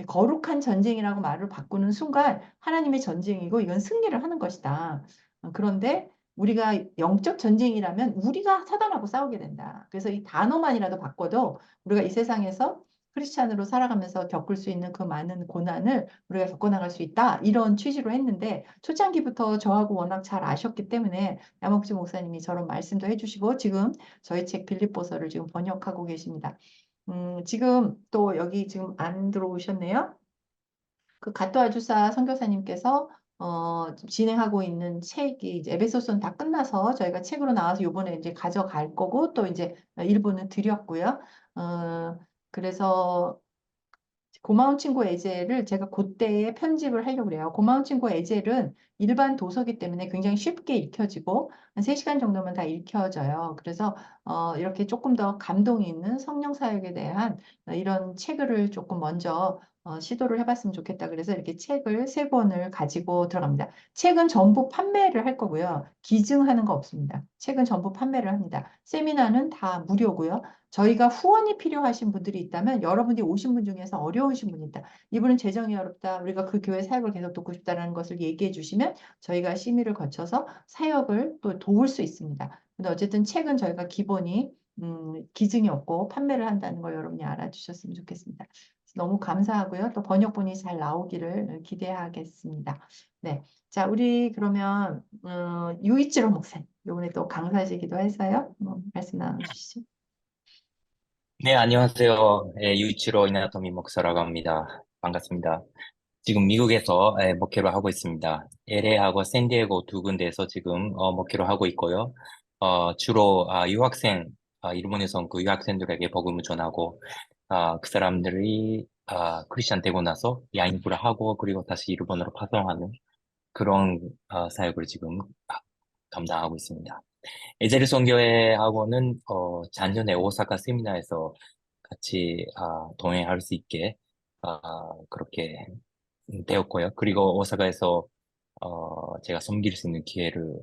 S1: 거룩한 전쟁이라고 말을 바꾸는 순간 하나님의 전쟁이고 이건 승리를 하는 것이다. 그런데 우리가 영적 전쟁이라면 우리가 사단하고 싸우게 된다. 그래서 이 단어만이라도 바꿔도 우리가 이 세상에서 크리스찬으로 살아가면서 겪을 수 있는 그 많은 고난을 우리가 겪어나갈 수 있다. 이런 취지로 했는데 초창기부터 저하고 워낙 잘 아셨기 때문에 야마구치 목사님이 저런 말씀도 해주시고 지금 저희 책 빌립보서를 지금 번역하고 계십니다. 지금 또 여기 지금 안 들어오셨네요. 그 가토 아주사 선교사님께서 지금 진행하고 있는 책이 이제 에베소서는 다 끝나서 저희가 책으로 나와서 요번에 이제 가져갈 거고 또 이제 일부는 드렸고요. 그래서 고마운 친구 에젤을 제가 그때에 편집을 하려고 그래요. 고마운 친구 에젤은 일반 도서기 때문에 굉장히 쉽게 읽혀지고 한 3시간 정도면 다 읽혀져요. 그래서 이렇게 조금 더 감동이 있는 성령 사역에 대한 이런 책을 조금 먼저 시도를 해봤으면 좋겠다. 그래서 이렇게 책을 3권을 가지고 들어갑니다. 책은 전부 판매를 할 거고요. 기증하는 거 없습니다. 책은 전부 판매를 합니다. 세미나는 다 무료고요. 저희가 후원이 필요하신 분들이 있다면 여러분들이 오신 분 중에서 어려우신 분이 있다. 이분은 재정이 어렵다. 우리가 그 교회 사역을 계속 돕고 싶다는 것을 얘기해 주시면 저희가 심의를 거쳐서 사역을 또 도울 수 있습니다. 근데 어쨌든 책은 저희가 기본이 기증이 없고 판매를 한다는 걸 여러분이 알아주셨으면 좋겠습니다. 너무 감사하고요. 또 번역본이 잘 나오기를 기대하겠습니다. 네. 자, 우리 그러면 유이치로 목사님, 이번에 또 강사시기도 해서요. 말씀 나눠주시죠.
S4: 네, 안녕하세요. 유이치로 이나토미 목사라고 합니다. 반갑습니다. 지금 미국에서 목회를 하고 있습니다. LA하고 샌디에고 두 군데에서 지금 목회를 하고 있고요. 주로 유학생, 일본에서 온 그 유학생들에게 복음을 전하고 그 사람들이 크리스찬 되고 나서 양육을 하고 그리고 다시 일본으로 파송하는 그런 사역을 지금 감당하고 있습니다. 에제르 선교회하고는 작년에 오사카 세미나에서 같이 동행할 수 있게 그렇게 되었고요. 그리고 오사카에서 제가 섬길 수 있는 기회를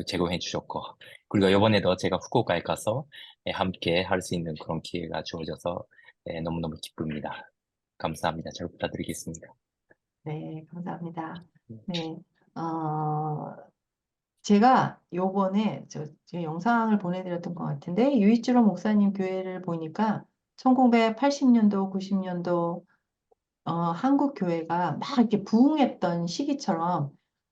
S4: 제공해 주셨고, 그리고 이번에도 제가 후쿠오카에 가서 함께 할 수 있는 그런 기회가 주어져서 너무너무 기쁩니다. 감사합니다. 잘 부탁드리겠습니다.
S1: 네, 감사합니다. 네, 제가 요번에 제 영상을 보내드렸던 것 같은데, 유이치로 목사님 교회를 보니까 1980년도, 90년도 한국 교회가 막 이렇게 부흥했던 시기처럼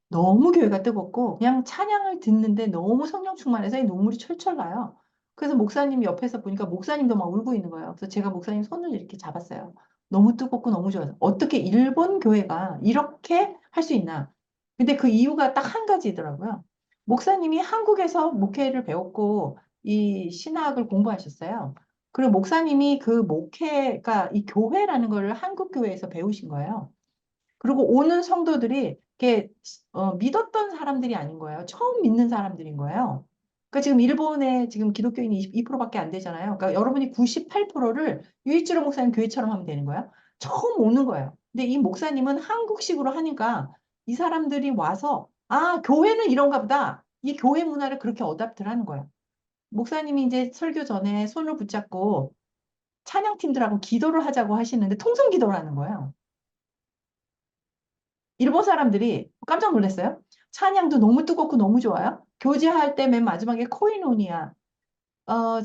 S1: 너무 교회가 뜨겁고 그냥 찬양을 듣는데 너무 성령 충만해서 이 눈물이 철철 나요. 그래서 목사님 옆에서 보니까 목사님도 막 울고 있는 거예요. 그래서 제가 목사님 손을 이렇게 잡았어요. 너무 뜨겁고 너무 좋아서 어떻게 일본 교회가 이렇게 할 수 있나? 근데 그 이유가 딱 한 가지더라고요. 목사님이 한국에서 목회를 배웠고 이 신학을 공부하셨어요. 그리고 목사님이 그 목회가 이 교회라는 거를 한국 교회에서 배우신 거예요. 그리고 오는 성도들이 이렇게 믿었던 사람들이 아닌 거예요. 처음 믿는 사람들인 거예요. 그러니까 지금 일본에 지금 기독교인이 22%밖에 안 되잖아요. 그러니까 여러분이 98%를 유이치로 목사님 교회처럼 하면 되는 거예요. 처음 오는 거예요. 근데 이 목사님은 한국식으로 하니까 이 사람들이 와서 교회는 이런가 보다. 이 교회 문화를 그렇게 어답트를 하는 거예요. 목사님이 이제 설교 전에 손을 붙잡고 찬양팀들하고 기도를 하자고 하시는데 통성 기도를 하는 거예요. 일본 사람들이 깜짝 놀랐어요. 찬양도 너무 뜨겁고 너무 좋아요. 교제할 때 맨 마지막에 코이노니아.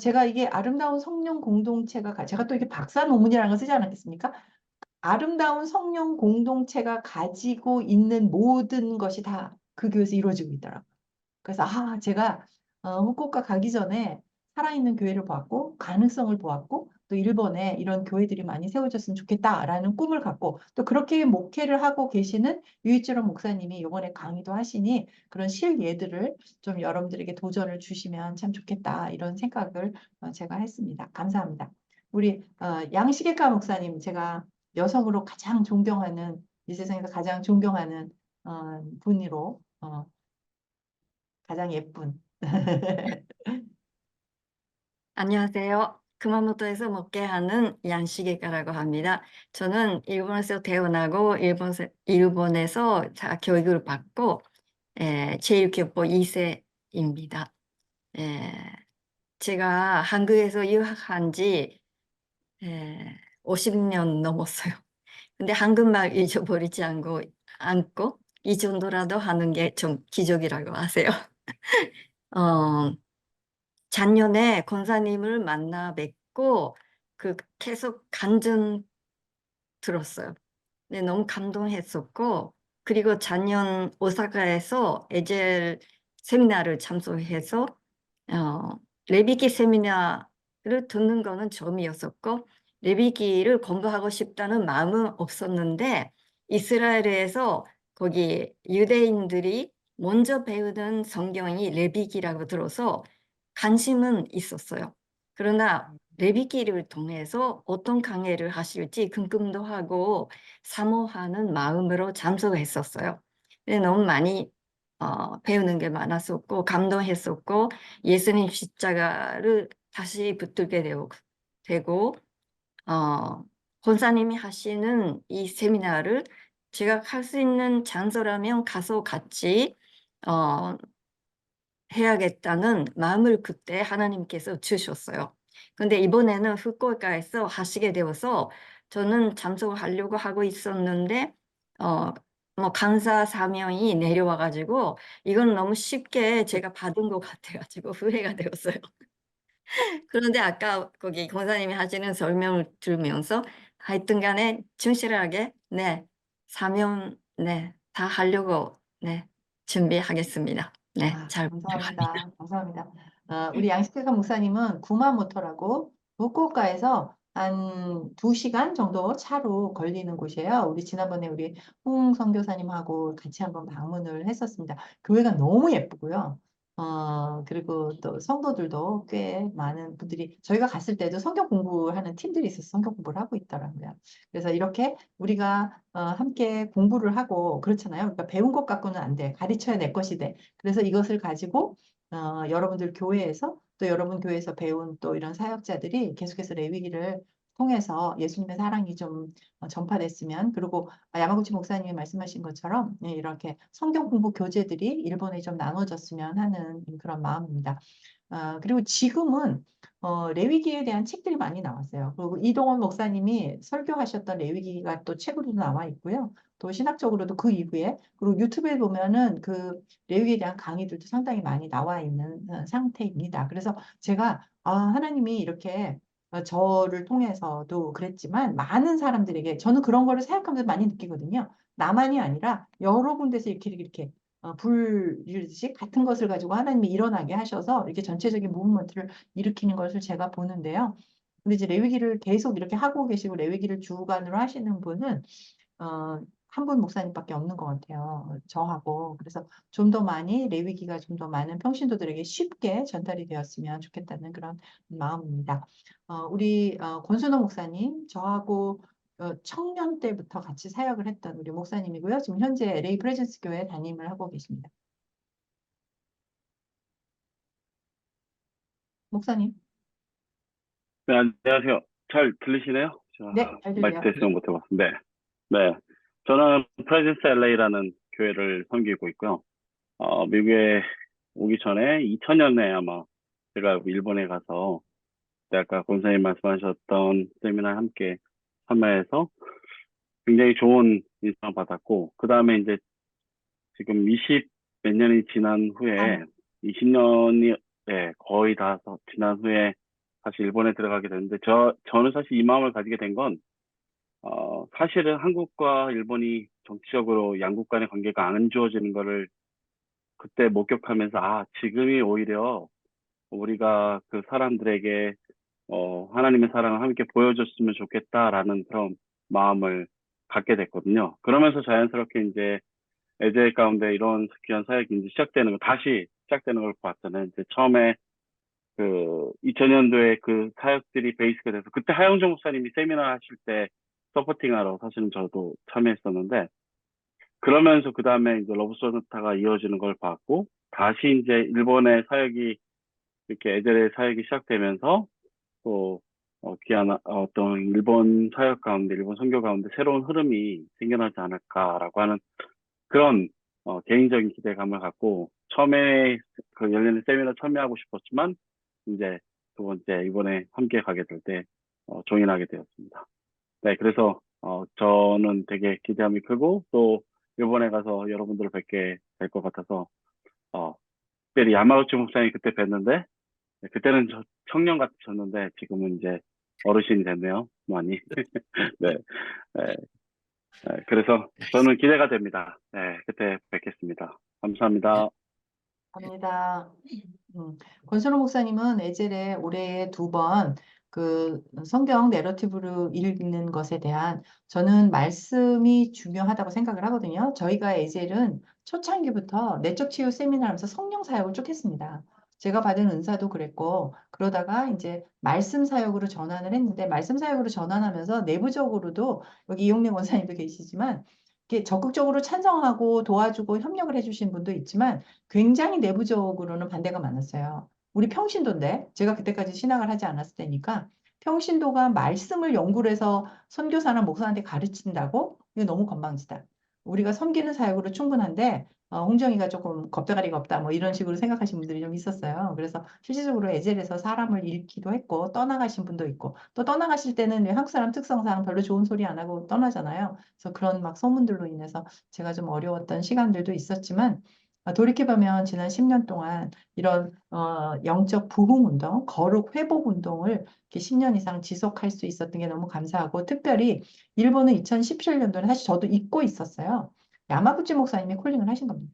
S1: 제가 이게 아름다운 성령 공동체가, 제가 또 이게 박사 논문이라는 걸 쓰지 않았겠습니까? 아름다운 성령 공동체가 가지고 있는 모든 것이 다 그 교회에서 이루어지고 있더라고요. 그래서 제가 후쿠오카 가기 전에 살아있는 교회를 보았고 가능성을 보았고 또 일본에 이런 교회들이 많이 세워졌으면 좋겠다라는 꿈을 갖고 또 그렇게 목회를 하고 계시는 유이치로 목사님이 이번에 강의도 하시니 그런 실예들을 좀 여러분들에게 도전을 주시면 참 좋겠다 이런 생각을 제가 했습니다. 감사합니다. 우리 양시계가 목사님 제가 여성으로 가장 존경하는 이 세상에서 가장 존경하는 분으로 가장 예쁜.
S5: 안녕하세요. 구마모토에서 목회하는 양시게카라고 합니다. 저는 일본에서 태어나고 일본에서 교육을 받고 제1교포 2세입니다. 제가 한국에서 유학한 지 50년 넘었어요. 근데 한국말 잊어버리지 않고 이 정도라도 하는 게 좀 기적이라고 하세요. 작년에 권사님을 만나 뵙고 계속 간증 들었어요. 네, 너무 감동했었고 그리고 작년 오사카에서 에젤 세미나를 참석해서 레위기 세미나를 듣는 거는 처음이었었고 레위기를 공부하고 싶다는 마음은 없었는데 이스라엘에서 거기 유대인들이 먼저 배우던 성경이 레위기라고 들어서 관심은 있었어요. 그러나 레위기를 통해서 어떤 강해를 하실지 궁금도 하고 사모하는 마음으로 참석했었어요. 너무 많이 배우는 게 많았었고 감동했었고 예수님 십자가를 다시 붙들게 되고 권사님이 하시는 이 세미나를 제가 할 수 있는 장소라면 가서 같이 해야겠다는 마음을 그때 하나님께서 주셨어요. 근데 이번에는 후쿠오카에서 하시게 되어서 저는 참석을 하려고 하고 있었는데 뭐 강사 사명이 내려와가지고 이건 너무 쉽게 제가 받은 것 같아가지고 후회가 되었어요. 그런데 아까 거기 권사님이 하시는 설명을 들으면서 하여튼 간에 충실하게 네, 사명 네, 다 하려고 네, 준비하겠습니다. 네,
S1: 아,
S5: 잘 부탁합니다.
S1: 감사합니다. 감사합니다. 우리 양식회관 목사님은 구마모토라고 후쿠오카에서 한 2시간 정도 차로 걸리는 곳이에요. 우리 지난번에 우리 홍 선교사님하고 같이 한번 방문을 했었습니다. 교회가 너무 예쁘고요. 그리고 또 성도들도 꽤 많은 분들이 저희가 갔을 때도 성경 공부하는 팀들이 있어서 성경 공부를 하고 있더라고요. 그래서 이렇게 우리가 함께 공부를 하고 그렇잖아요. 그러니까 배운 것 갖고는 안 돼. 가르쳐야 내 것이 돼. 그래서 이것을 가지고 여러분들 교회에서 또 여러분 교회에서 배운 또 이런 사역자들이 계속해서 레위기를 통해서 예수님의 사랑이 좀 전파됐으면 그리고 야마구치 목사님이 말씀하신 것처럼 이렇게 성경 공부 교재들이 일본에 좀 나눠졌으면 하는 그런 마음입니다. 그리고 지금은 레위기에 대한 책들이 많이 나왔어요. 그리고 이동원 목사님이 설교하셨던 레위기가 또 책으로도 나와 있고요. 또 신학적으로도 그 이후에 그리고 유튜브에 보면은 그 레위기에 대한 강의들도 상당히 많이 나와 있는 상태입니다. 그래서 제가 하나님이 이렇게 저를 통해서도 그랬지만 많은 사람들에게 저는 그런 거를 사역하면서 많이 느끼거든요. 나만이 아니라 여러 군데서 이렇게 불이듯이 같은 것을 가지고 하나님이 일어나게 하셔서 이렇게 전체적인 무브먼트를 일으키는 것을 제가 보는데요. 근데 이제 레위기를 계속 이렇게 하고 계시고 레위기를 주관으로 하시는 분은 한 분 목사님밖에 없는 것 같아요. 저하고. 그래서 좀 더 많이 레위기가 좀 더 많은 평신도들에게 쉽게 전달이 되었으면 좋겠다는 그런 마음입니다. 우리 권순호 목사님, 저하고 청년 때부터 같이 사역을 했던 우리 목사님이고요. 지금 현재 LA 프레젠스 교회 담임을 하고 계십니다. 목사님.
S6: 네, 안녕하세요. 잘 들리시나요?
S1: 네, 잘
S6: 마이크
S1: 들려요.
S6: 테스팅 못 해봤는데. 네. 저는 프레젠스 LA라는 교회를 섬기고 있고요. 미국에 오기 전에 2000년에 아마 제가 일본에 가서 아까 권사님 말씀하셨던 세미나 함께 참여해서 굉장히 좋은 인상 받았고, 그 다음에 이제 지금 20 몇 년이 지난 후에, 20년이 거의 다 지난 후에 다시 일본에 들어가게 됐는데, 저는 사실 이 마음을 가지게 된 건, 사실은 한국과 일본이 정치적으로 양국 간의 관계가 안 좋아지는 거를 그때 목격하면서, 지금이 오히려 우리가 그 사람들에게, 하나님의 사랑을 함께 보여줬으면 좋겠다라는 그런 마음을 갖게 됐거든요. 그러면서 자연스럽게 이제 에제 가운데 이런 귀한 사역이 이제 다시 시작되는 걸 봤잖아요. 이제 처음에 그 2000년도에 그 사역들이 베이스가 돼서 그때 하영정 목사님이 세미나 하실 때 서포팅하러 사실은 저도 참여했었는데 그러면서 그 다음에 이제 러브소나타가 이어지는 걸 봤고 다시 이제 일본의 사역이 이렇게 에젤의 사역이 시작되면서 또 귀한 어떤 일본 사역 가운데 일본 선교 가운데 새로운 흐름이 생겨나지 않을까라고 하는 그런 개인적인 기대감을 갖고 처음에 그 열리는 세미나 참여하고 싶었지만 이제 두 번째 이번에 함께 가게 될 때 조인하게 되었습니다. 네, 그래서 저는 되게 기대감이 크고 또 일본에 가서 여러분들을 뵙게 될 것 같아서 특별히 야마우치 목사님 그때 뵀는데 그때는 청년 같으셨는데 지금은 이제 어르신이 됐네요, 많이. 네, 네. 그래서 저는 기대가 됩니다. 네, 그때 뵙겠습니다. 감사합니다.
S1: 감사합니다. 권순호 목사님은 에젤에 올해에 2번 그 성경 내러티브를 읽는 것에 대한 저는 말씀이 중요하다고 생각을 하거든요. 저희가 에젤은 초창기부터 내적 치유 세미나 하면서 성령 사역을 쭉 했습니다. 제가 받은 은사도 그랬고 그러다가 이제 말씀 사역으로 전환을 했는데 말씀 사역으로 전환하면서 내부적으로도 여기 이용래 권사님도 계시지만 이렇게 적극적으로 찬성하고 도와주고 협력을 해주신 분도 있지만 굉장히 내부적으로는 반대가 많았어요. 우리 평신도인데 제가 그때까지 신학을 하지 않았을 때니까 평신도가 말씀을 연구를 해서 선교사나 목사한테 가르친다고? 이거 너무 건방지다. 우리가 섬기는 사역으로 충분한데 홍정이가 조금 겁대가리가 없다 뭐 이런 식으로 생각하시는 분들이 좀 있었어요. 그래서 실질적으로 에젤에서 사람을 잃기도 했고 떠나가신 분도 있고 또 떠나가실 때는 한국 사람 특성상 별로 좋은 소리 안 하고 떠나잖아요. 그래서 그런 막 소문들로 인해서 제가 좀 어려웠던 시간들도 있었지만 돌이켜보면 지난 10년 동안 이런 영적 부흥 운동, 거룩 회복 운동을 이렇게 10년 이상 지속할 수 있었던 게 너무 감사하고, 특별히 일본은 2017년도에 사실 저도 잊고 있었어요. 야마구치 목사님이 콜링을 하신 겁니다.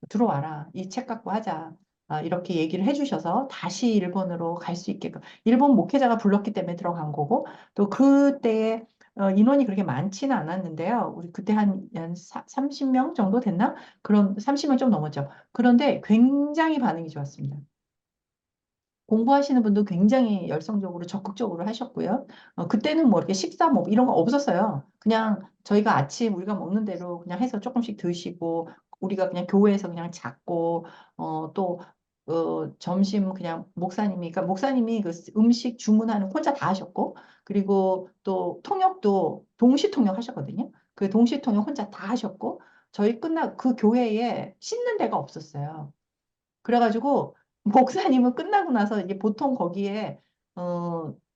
S1: 들어와라. 이 책 갖고 하자. 이렇게 얘기를 해주셔서 다시 일본으로 갈 수 있게끔. 일본 목회자가 불렀기 때문에 들어간 거고, 또 그때에 인원이 그렇게 많지는 않았는데요. 우리 그때 한 30명 정도 됐나? 그런 30명 좀 넘었죠. 그런데 굉장히 반응이 좋았습니다. 공부하시는 분도 굉장히 열성적으로 적극적으로 하셨고요. 그때는 뭐 이렇게 식사 뭐 이런 거 없었어요. 그냥 저희가 아침 우리가 먹는 대로 그냥 해서 조금씩 드시고, 우리가 그냥 교회에서 그냥 잡고, 또 점심 그냥 그러니까 목사님이 그 음식 주문하는 거 혼자 다 하셨고, 그리고 또 통역도 동시 통역 하셨거든요. 그 동시 통역 혼자 다 하셨고, 저희 그 교회에 씻는 데가 없었어요. 그래가지고 목사님은 끝나고 나서 이제 보통 거기에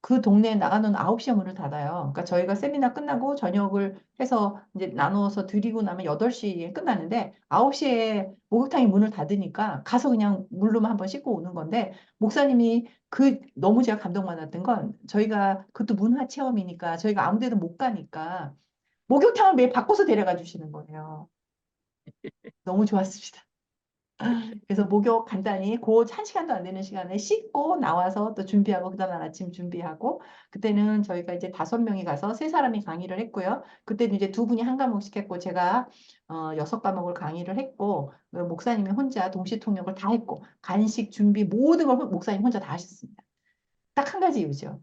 S1: 그 동네에 나가는 9시에 문을 닫아요. 그러니까 저희가 세미나 끝나고 저녁을 해서 이제 나누어서 드리고 나면 8시에 끝나는데 9시에 목욕탕이 문을 닫으니까 가서 그냥 물로만 한번 씻고 오는 건데, 목사님이 너무 제가 감동받았던 건, 저희가 그것도 문화 체험이니까 저희가 아무 데도 못 가니까 목욕탕을 매일 바꿔서 데려가 주시는 거예요. 너무 좋았습니다. 그래서 목욕 간단히 그 1시간도 안 되는 시간에 씻고 나와서 또 준비하고, 그다음날 아침 준비하고, 그때는 저희가 이제 5명이 가서 3사람이 강의를 했고요. 그때는 이제 2분이 한 과목씩 했고, 제가 6과목을 강의를 했고, 목사님이 혼자 동시 통역을 다 했고, 간식 준비 모든 걸 목사님 혼자 다 하셨습니다. 딱 한 가지 이유죠.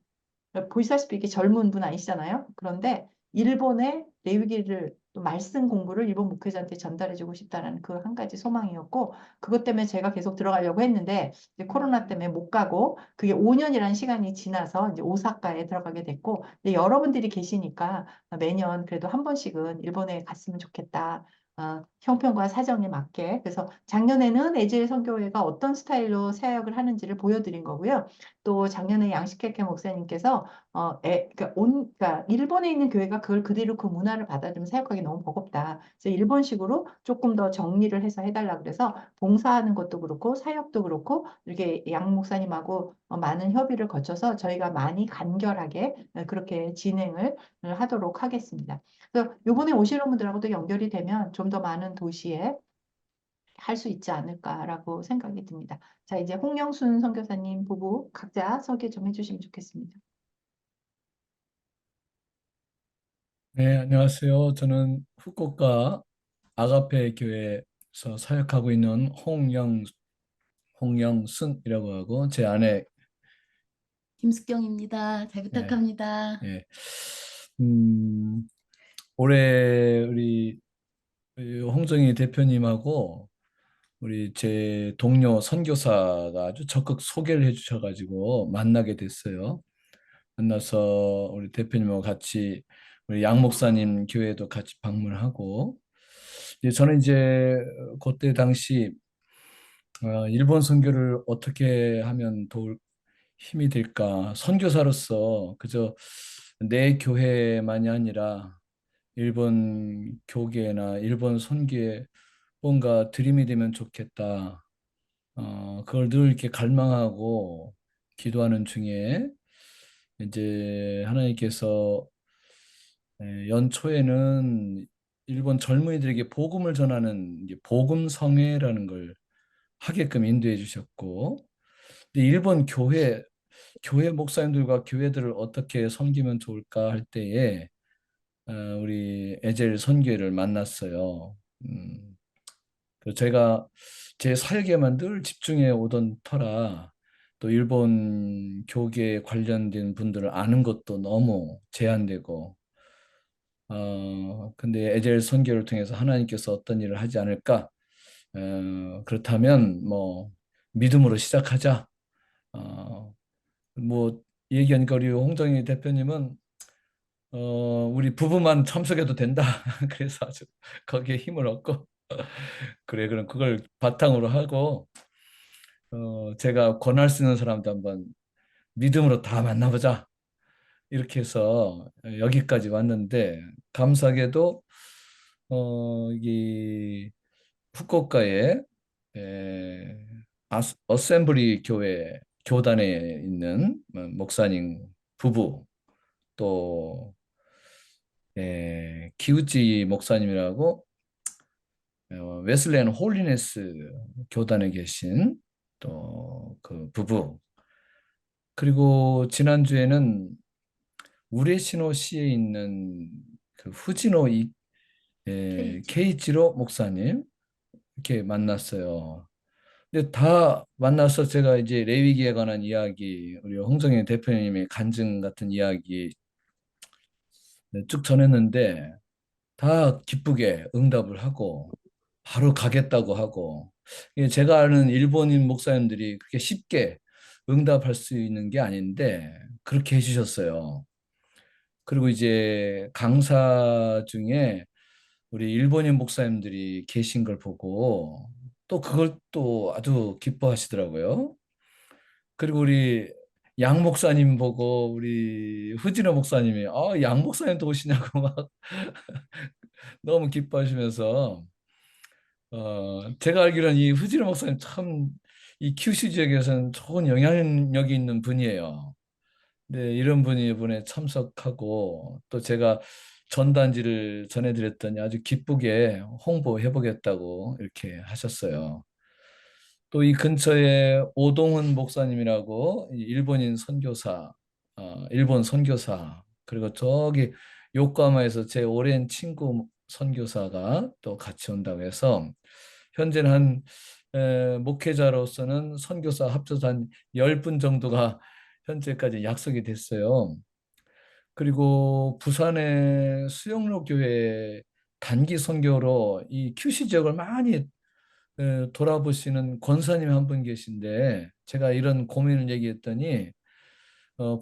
S1: 보시다시피 이렇게 젊은 분 아니시잖아요. 그런데 일본의 레위기를, 또 말씀 공부를 일본 목회자한테 전달해주고 싶다는 그 한 가지 소망이었고, 그것 때문에 제가 계속 들어가려고 했는데 이제 코로나 때문에 못 가고, 그게 5년이라는 시간이 지나서 이제 오사카에 들어가게 됐고, 근데 여러분들이 계시니까 매년 그래도 한 번씩은 일본에 갔으면 좋겠다. 형편과 사정에 맞게. 그래서 작년에는 에즈엘 선교회가 어떤 스타일로 사역을 하는지를 보여드린 거고요. 또 작년에 양식회회 목사님께서 그러니까 일본에 있는 교회가 그걸 그대로 그 문화를 받아들이면 사역하기 너무 버겁다. 그래서 일본식으로 조금 더 정리를 해서 해달라 그래서 봉사하는 것도 그렇고 사역도 그렇고 이렇게 양 목사님하고 많은 협의를 거쳐서 저희가 많이 간결하게 그렇게 진행을 하도록 하겠습니다. 그래서 이번에 오시는 분들하고도 연결이 되면 좀 더 많은 도시에 할 수 있지 않을까라고 생각이 듭니다. 자, 이제 홍영순 선교사님 부부 각자 소개 좀 해주시면 좋겠습니다.
S7: 네, 안녕하세요. 저는 후쿠오카 아가페 교회에서 사역하고 있는 홍영순이라고 하고, 제 아내,
S8: 김숙경입니다. 잘
S7: 네,
S8: 부탁합니다.
S7: 예. 올해 우리 홍정희 대표님하고 우리 제 동료 선교사가 아주 적극 소개를 해주셔가지고 만나게 됐어요. 만나서 우리 대표님하고 같이 우리 양 목사님 교회도 같이 방문하고, 저는 이제 그때 당시 일본 선교를 어떻게 하면 도울 힘이 될까, 선교사로서 그저 내 교회만이 아니라 일본 교계나 일본 선교에 뭔가 드림이 되면 좋겠다. 그걸 늘 이렇게 갈망하고 기도하는 중에 이제 하나님께서 연초에는 일본 젊은이들에게 복음을 전하는 이제 복음성회라는 걸 하게끔 인도해 주셨고, 근데 일본 교회 목사님들과 교회들을 어떻게 섬기면 좋을까 할 때에 우리 에젤 선교회를 만났어요. 그래서 제가 제 사역에만 늘 집중해 오던 터라, 또 일본 교계에 관련된 분들을 아는 것도 너무 제한되고, 근데 에젤 선교를 통해서 하나님께서 어떤 일을 하지 않을까? 그렇다면 뭐 믿음으로 시작하자. 뭐 얘기하니까 우리 홍정희 대표님은 우리 부부만 참석해도 된다. 그래서 아주 거기에 힘을 얻고 그래, 그럼 그걸 바탕으로 하고 제가 권할 수 있는 사람도 한번 믿음으로 다 만나보자. 이렇게 해서 여기까지 왔는데, 감사하게도 이 후쿠오카에 어셈블리 교회 교단에 있는 목사님 부부, 또 기우지 목사님이라고 웨슬레안 홀리네스 교단에 계신 또 그 부부, 그리고 지난주에는 우레시노시에 있는 그 후지노 케이지로 목사님 이렇게 만났어요. 근데 다 만나서 제가 이제 레위기에 관한 이야기, 우리 홍정희 대표님의 간증 같은 이야기 쭉 전했는데 다 기쁘게 응답을 하고 바로 가겠다고 하고, 이게 제가 아는 일본인 목사님들이 그렇게 쉽게 응답할 수 있는 게 아닌데 그렇게 해주셨어요. 그리고 이제 강사 중에 우리 일본인 목사님들이 계신 걸 보고 또 그걸 또 아주 기뻐하시더라고요. 그리고 우리 양 목사님 보고 우리 후진호 목사님이 양 목사님도 오시냐고 막 너무 기뻐하시면서, 제가 알기로는 이 후진호 목사님 참 이 큐슈 지역에서는 좋은 영향력이 있는 분이에요. 네, 이런 분이 이번에 참석하고 또 제가 전단지를 전해드렸더니 아주 기쁘게 홍보해 보겠다고 이렇게 하셨어요. 또 이 근처에 오동훈 목사님이라고 이 일본인 선교사, 일본 선교사, 그리고 저기 요코하마에서 제 오랜 친구 선교사가 또 같이 온다고 해서 현재는 목회자로서는 선교사 합쳐서 한 10분 정도가 현재까지 약속이 됐어요. 그리고 부산의 수영로 교회 단기 선교로 이 큐시 지역을 많이 돌아보시는 권사님 한 분 계신데, 제가 이런 고민을 얘기했더니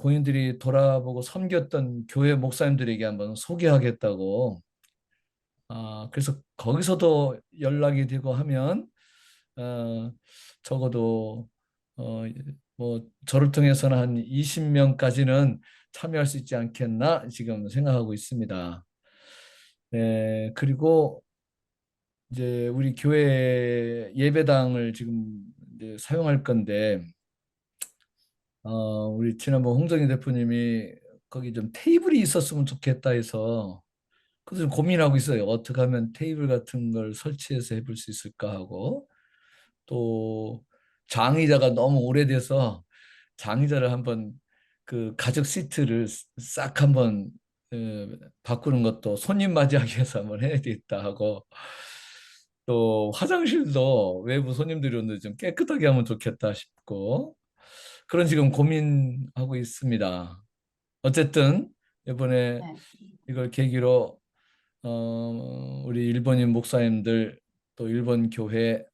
S7: 본인들이 돌아보고 섬겼던 교회 목사님들에게 한번 소개하겠다고, 그래서 거기서도 연락이 되고 하면 적어도 어, 뭐 저를 통해서는 한 20명까지는 참여할 수 있지 않겠나 지금 생각하고 있습니다. 네, 그리고 이제 우리 교회 예배당을 지금 이제 사용할 건데, 우리 지난번 홍정희 대표님이 거기 좀 테이블이 있었으면 좋겠다 해서 그래서 좀 고민하고 있어요. 어떻게 하면 테이블 같은 걸 설치해서 해볼 수 있을까 하고, 또 장의자가 너무 오래돼서 장의자를 한번 그 가죽 시트를 싹 한번 어, 바꾸는 것도 손님 맞이하기 위해서 한번 해야 되겠다 하고, 또 화장실도 외부 손님들이 오는데 좀 깨끗하게 하면 좋겠다 싶고, 그런 지금 고민하고 있습니다. 어쨌든 이번에
S1: 네.
S7: 이걸 계기로 우리 일본인 목사님들, 또 일본 교회,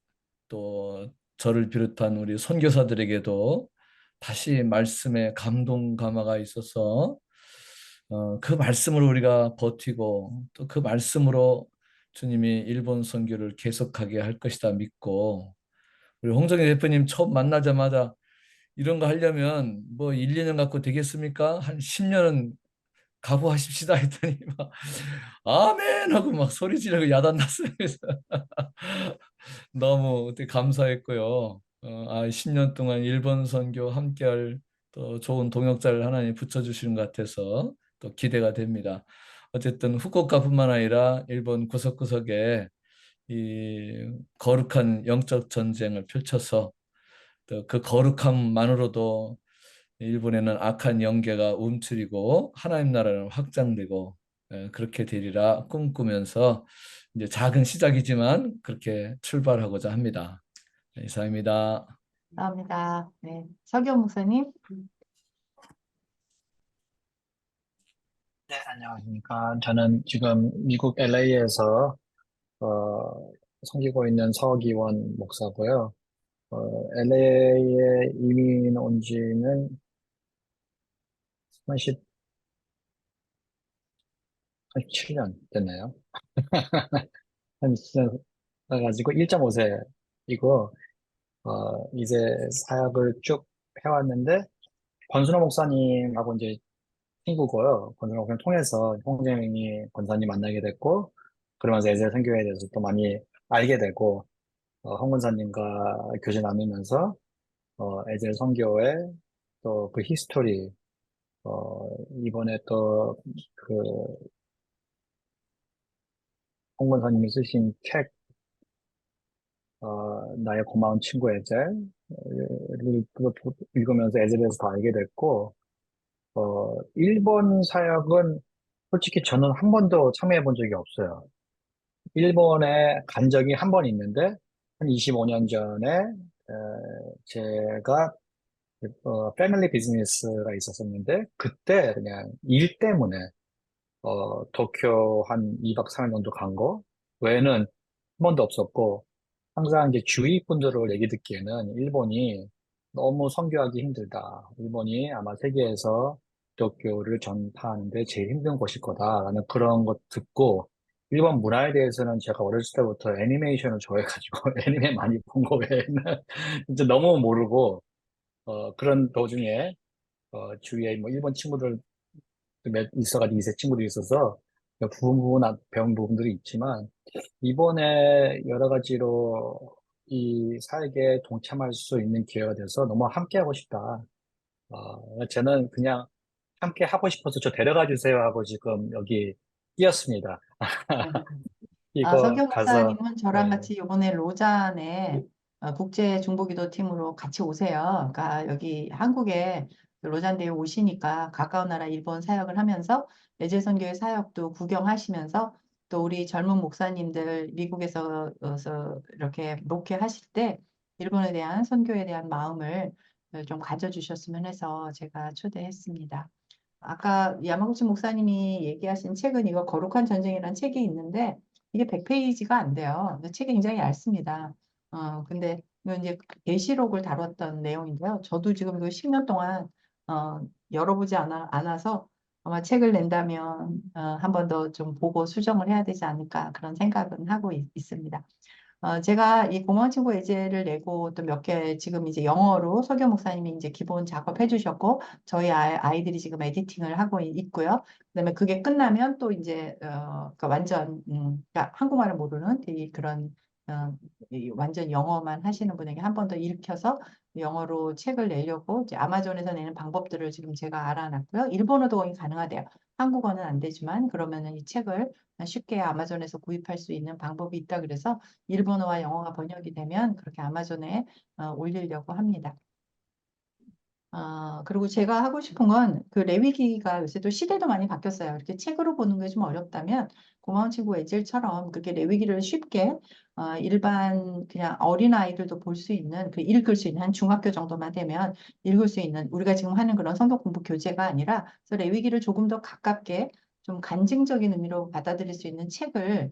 S7: 또 저를 비롯한 우리 선교사들에게도 다시 말씀에 감동 감화가 있어서 그 말씀으로 우리가 버티고 또 그 말씀으로 주님이 일본 선교를 계속하게 할 것이다 믿고, 우리 홍정희 대표님 처음 만나자마자 이런 거 하려면 뭐 1, 2년 갖고 되겠습니까? 한 10년은 각오하십시다 했더니 막 아멘 하고 막 소리 지르고 야단났어요. 그래서 너무 되게 감사했고요. 10년 동안 일본 선교 함께할 또 좋은 동역자를 하나님 붙여주시는 것 같아서 또 기대가 됩니다. 어쨌든 후쿠오카뿐만 아니라 일본 구석구석에 이 거룩한 영적 전쟁을 펼쳐서 또 그 거룩함만으로도 일본에는 악한 영계가 움츠리고 하나님 나라는 확장되고 그렇게 되리라 꿈꾸면서 이제 작은 시작이지만 그렇게 출발하고자 합니다. 네, 이상입니다.
S1: 감사합니다. 네. 서기호 목사님.
S8: 네, 안녕하십니까. 저는 지금 미국 LA에서 섬기고 있는 서기원 목사고요. LA에 이민 온 지는 37년 됐나요? 한 7년 가지고 1.5세이고, 이제 사역을 쭉 해왔는데, 권순호 목사님하고 이제 친구고요. 권순호 목사님 통해서 홍재명이 권사님 만나게 됐고, 그러면서 에셀 선교회에 대해서 또 많이 알게 되고, 홍 권사님과 교제 나누면서 에젤 선교회 또 그 히스토리 이번에 또 그 홍 권사님이 쓰신 책 나의 고마운 친구 에젤을 읽으면서 에젤에서 더 알게 됐고 일본 사역은 솔직히 저는 한 번도 참여해 본 적이 없어요. 일본에 간 적이 한 번 있는데 한 25년 전에 제가 패밀리 비즈니스가 있었었는데 그때 그냥 일 때문에 도쿄 한 2박 3일 정도 간 거 외에는 한 번도 없었고 항상 이제 주위 분들을 얘기 듣기에는 일본이 너무 선교하기 힘들다. 일본이 아마 세계에서 기독교를 전파하는데 제일 힘든 곳일 거다라는 그런 것 듣고 일본 문화에 대해서는 제가 어렸을 때부터 애니메이션을 좋아해가지고 애니메 많이 본 거 외에는 진짜 너무 모르고 그런 도중에 주위에 뭐 일본 친구들 몇 있어가지고 이세 친구도 있어서 부분 배운 부분들이 있지만 이번에 여러 가지로 이 사역에 동참할 수 있는 기회가 돼서 너무 함께하고 싶다. 저는 그냥 함께 하고 싶어서 저 데려가 주세요 하고 지금 여기 뛰었습니다. 이거
S1: 서경
S8: 가서
S1: 목사님은 저랑 같이 이번에 로잔에 국제 중보기도 팀으로 같이 오세요. 그러니까 여기 한국에 그 로잔대에 오시니까 가까운 나라 일본 사역을 하면서 예제선교회 사역도 구경하시면서 또 우리 젊은 목사님들 미국에서 이렇게 목회하실 때 일본에 대한 선교에 대한 마음을 좀 가져주셨으면 해서 제가 초대했습니다. 아까 야마구치 목사님이 얘기하신 책은 이거 거룩한 전쟁이라는 책이 있는데 이게 100페이지가 안 돼요. 근데 책이 굉장히 얇습니다. 근데 이건 이제 계시록을 다뤘던 내용인데요. 저도 지금 이거 10년 동안 열어보지 않아서 아마 책을 낸다면 한 번 더 좀 보고 수정을 해야 되지 않을까 그런 생각은 하고 있습니다. 제가 이 고마운 친구 예제를 내고 또 몇 개 지금 이제 영어로 서교 목사님이 이제 기본 작업해 주셨고 저희 아이들이 지금 에디팅을 하고 있고요. 그다음에 그게 끝나면 또 이제 그러니까 완전 그러니까 한국말을 모르는 그런 이 완전 영어만 하시는 분에게 한 번 더 읽혀서 영어로 책을 내려고 이제 아마존에서 내는 방법들을 지금 제가 알아놨고요. 일본어도 거의 가능하대요. 한국어는 안 되지만 그러면은 이 책을 쉽게 아마존에서 구입할 수 있는 방법이 있다 그래서 일본어와 영어가 번역이 되면 그렇게 아마존에 올리려고 합니다. 그리고 제가 하고 싶은 건 그 레위기가 요새 또 시대도 많이 바뀌었어요. 이렇게 책으로 보는 게 좀 어렵다면 고마운 친구 에젤처럼 그렇게 레위기를 쉽게 일반 그냥 어린 아이들도 볼 수 있는 그 읽을 수 있는 한 중학교 정도만 되면 읽을 수 있는 우리가 지금 하는 그런 성경 공부 교재가 아니라 그래서 레위기를 조금 더 가깝게 좀 간증적인 의미로 받아들일 수 있는 책을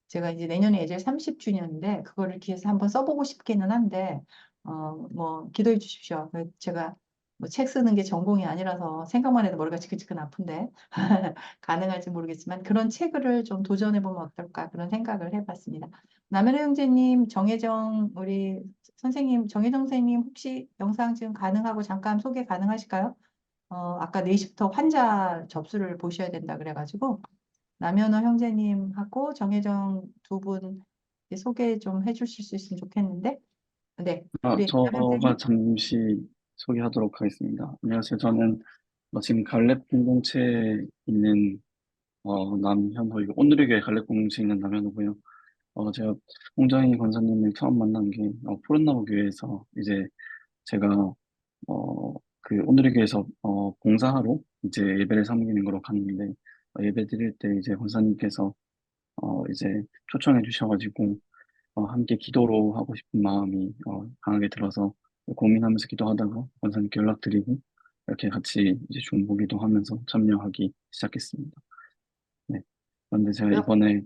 S1: 제가 이제 내년에 예제 30주년인데 그거를 기해서 한번 써보고 싶기는 한데 뭐 기도해 주십시오. 제가 뭐 책 쓰는 게 전공이 아니라서 생각만 해도 머리가 지끈지끈 아픈데 가능할지 모르겠지만 그런 책을 좀 도전해 보면 어떨까 그런 생각을 해봤습니다. 남현우 형제님, 정혜정 우리 선생님, 정혜정 선생님 혹시 영상 지금 가능하고 잠깐 소개 가능하실까요? 아까 4시부터 환자 접수를 보셔야 된다 그래가지고 남현호 형제님하고 정혜정 두 분 소개 좀 해주실 수 있으면 좋겠는데, 네, 우리 남
S9: 저가
S1: 형제님.
S9: 잠시 소개하도록 하겠습니다. 안녕하세요. 저는 지금 갈렙 공동체에 있는 남현호이고 오늘의 교회 갈렙 공동체에 있는 남현호고요. 제가 홍정희 권사님을 처음 만난 게 푸른나무 교회에서 이제 제가 그 오늘의 교회에서 봉사하러 이제 예배를 섬기는 거로 갔는데 예배 드릴 때 이제 권사님께서 이제 초청해 주셔가지고 함께 기도로 하고 싶은 마음이 강하게 들어서 고민하면서 기도하다가 원사님께 연락드리고 이렇게 같이 이제 중보기도 하면서 참여하기 시작했습니다. 네. 그런데 제가 이번에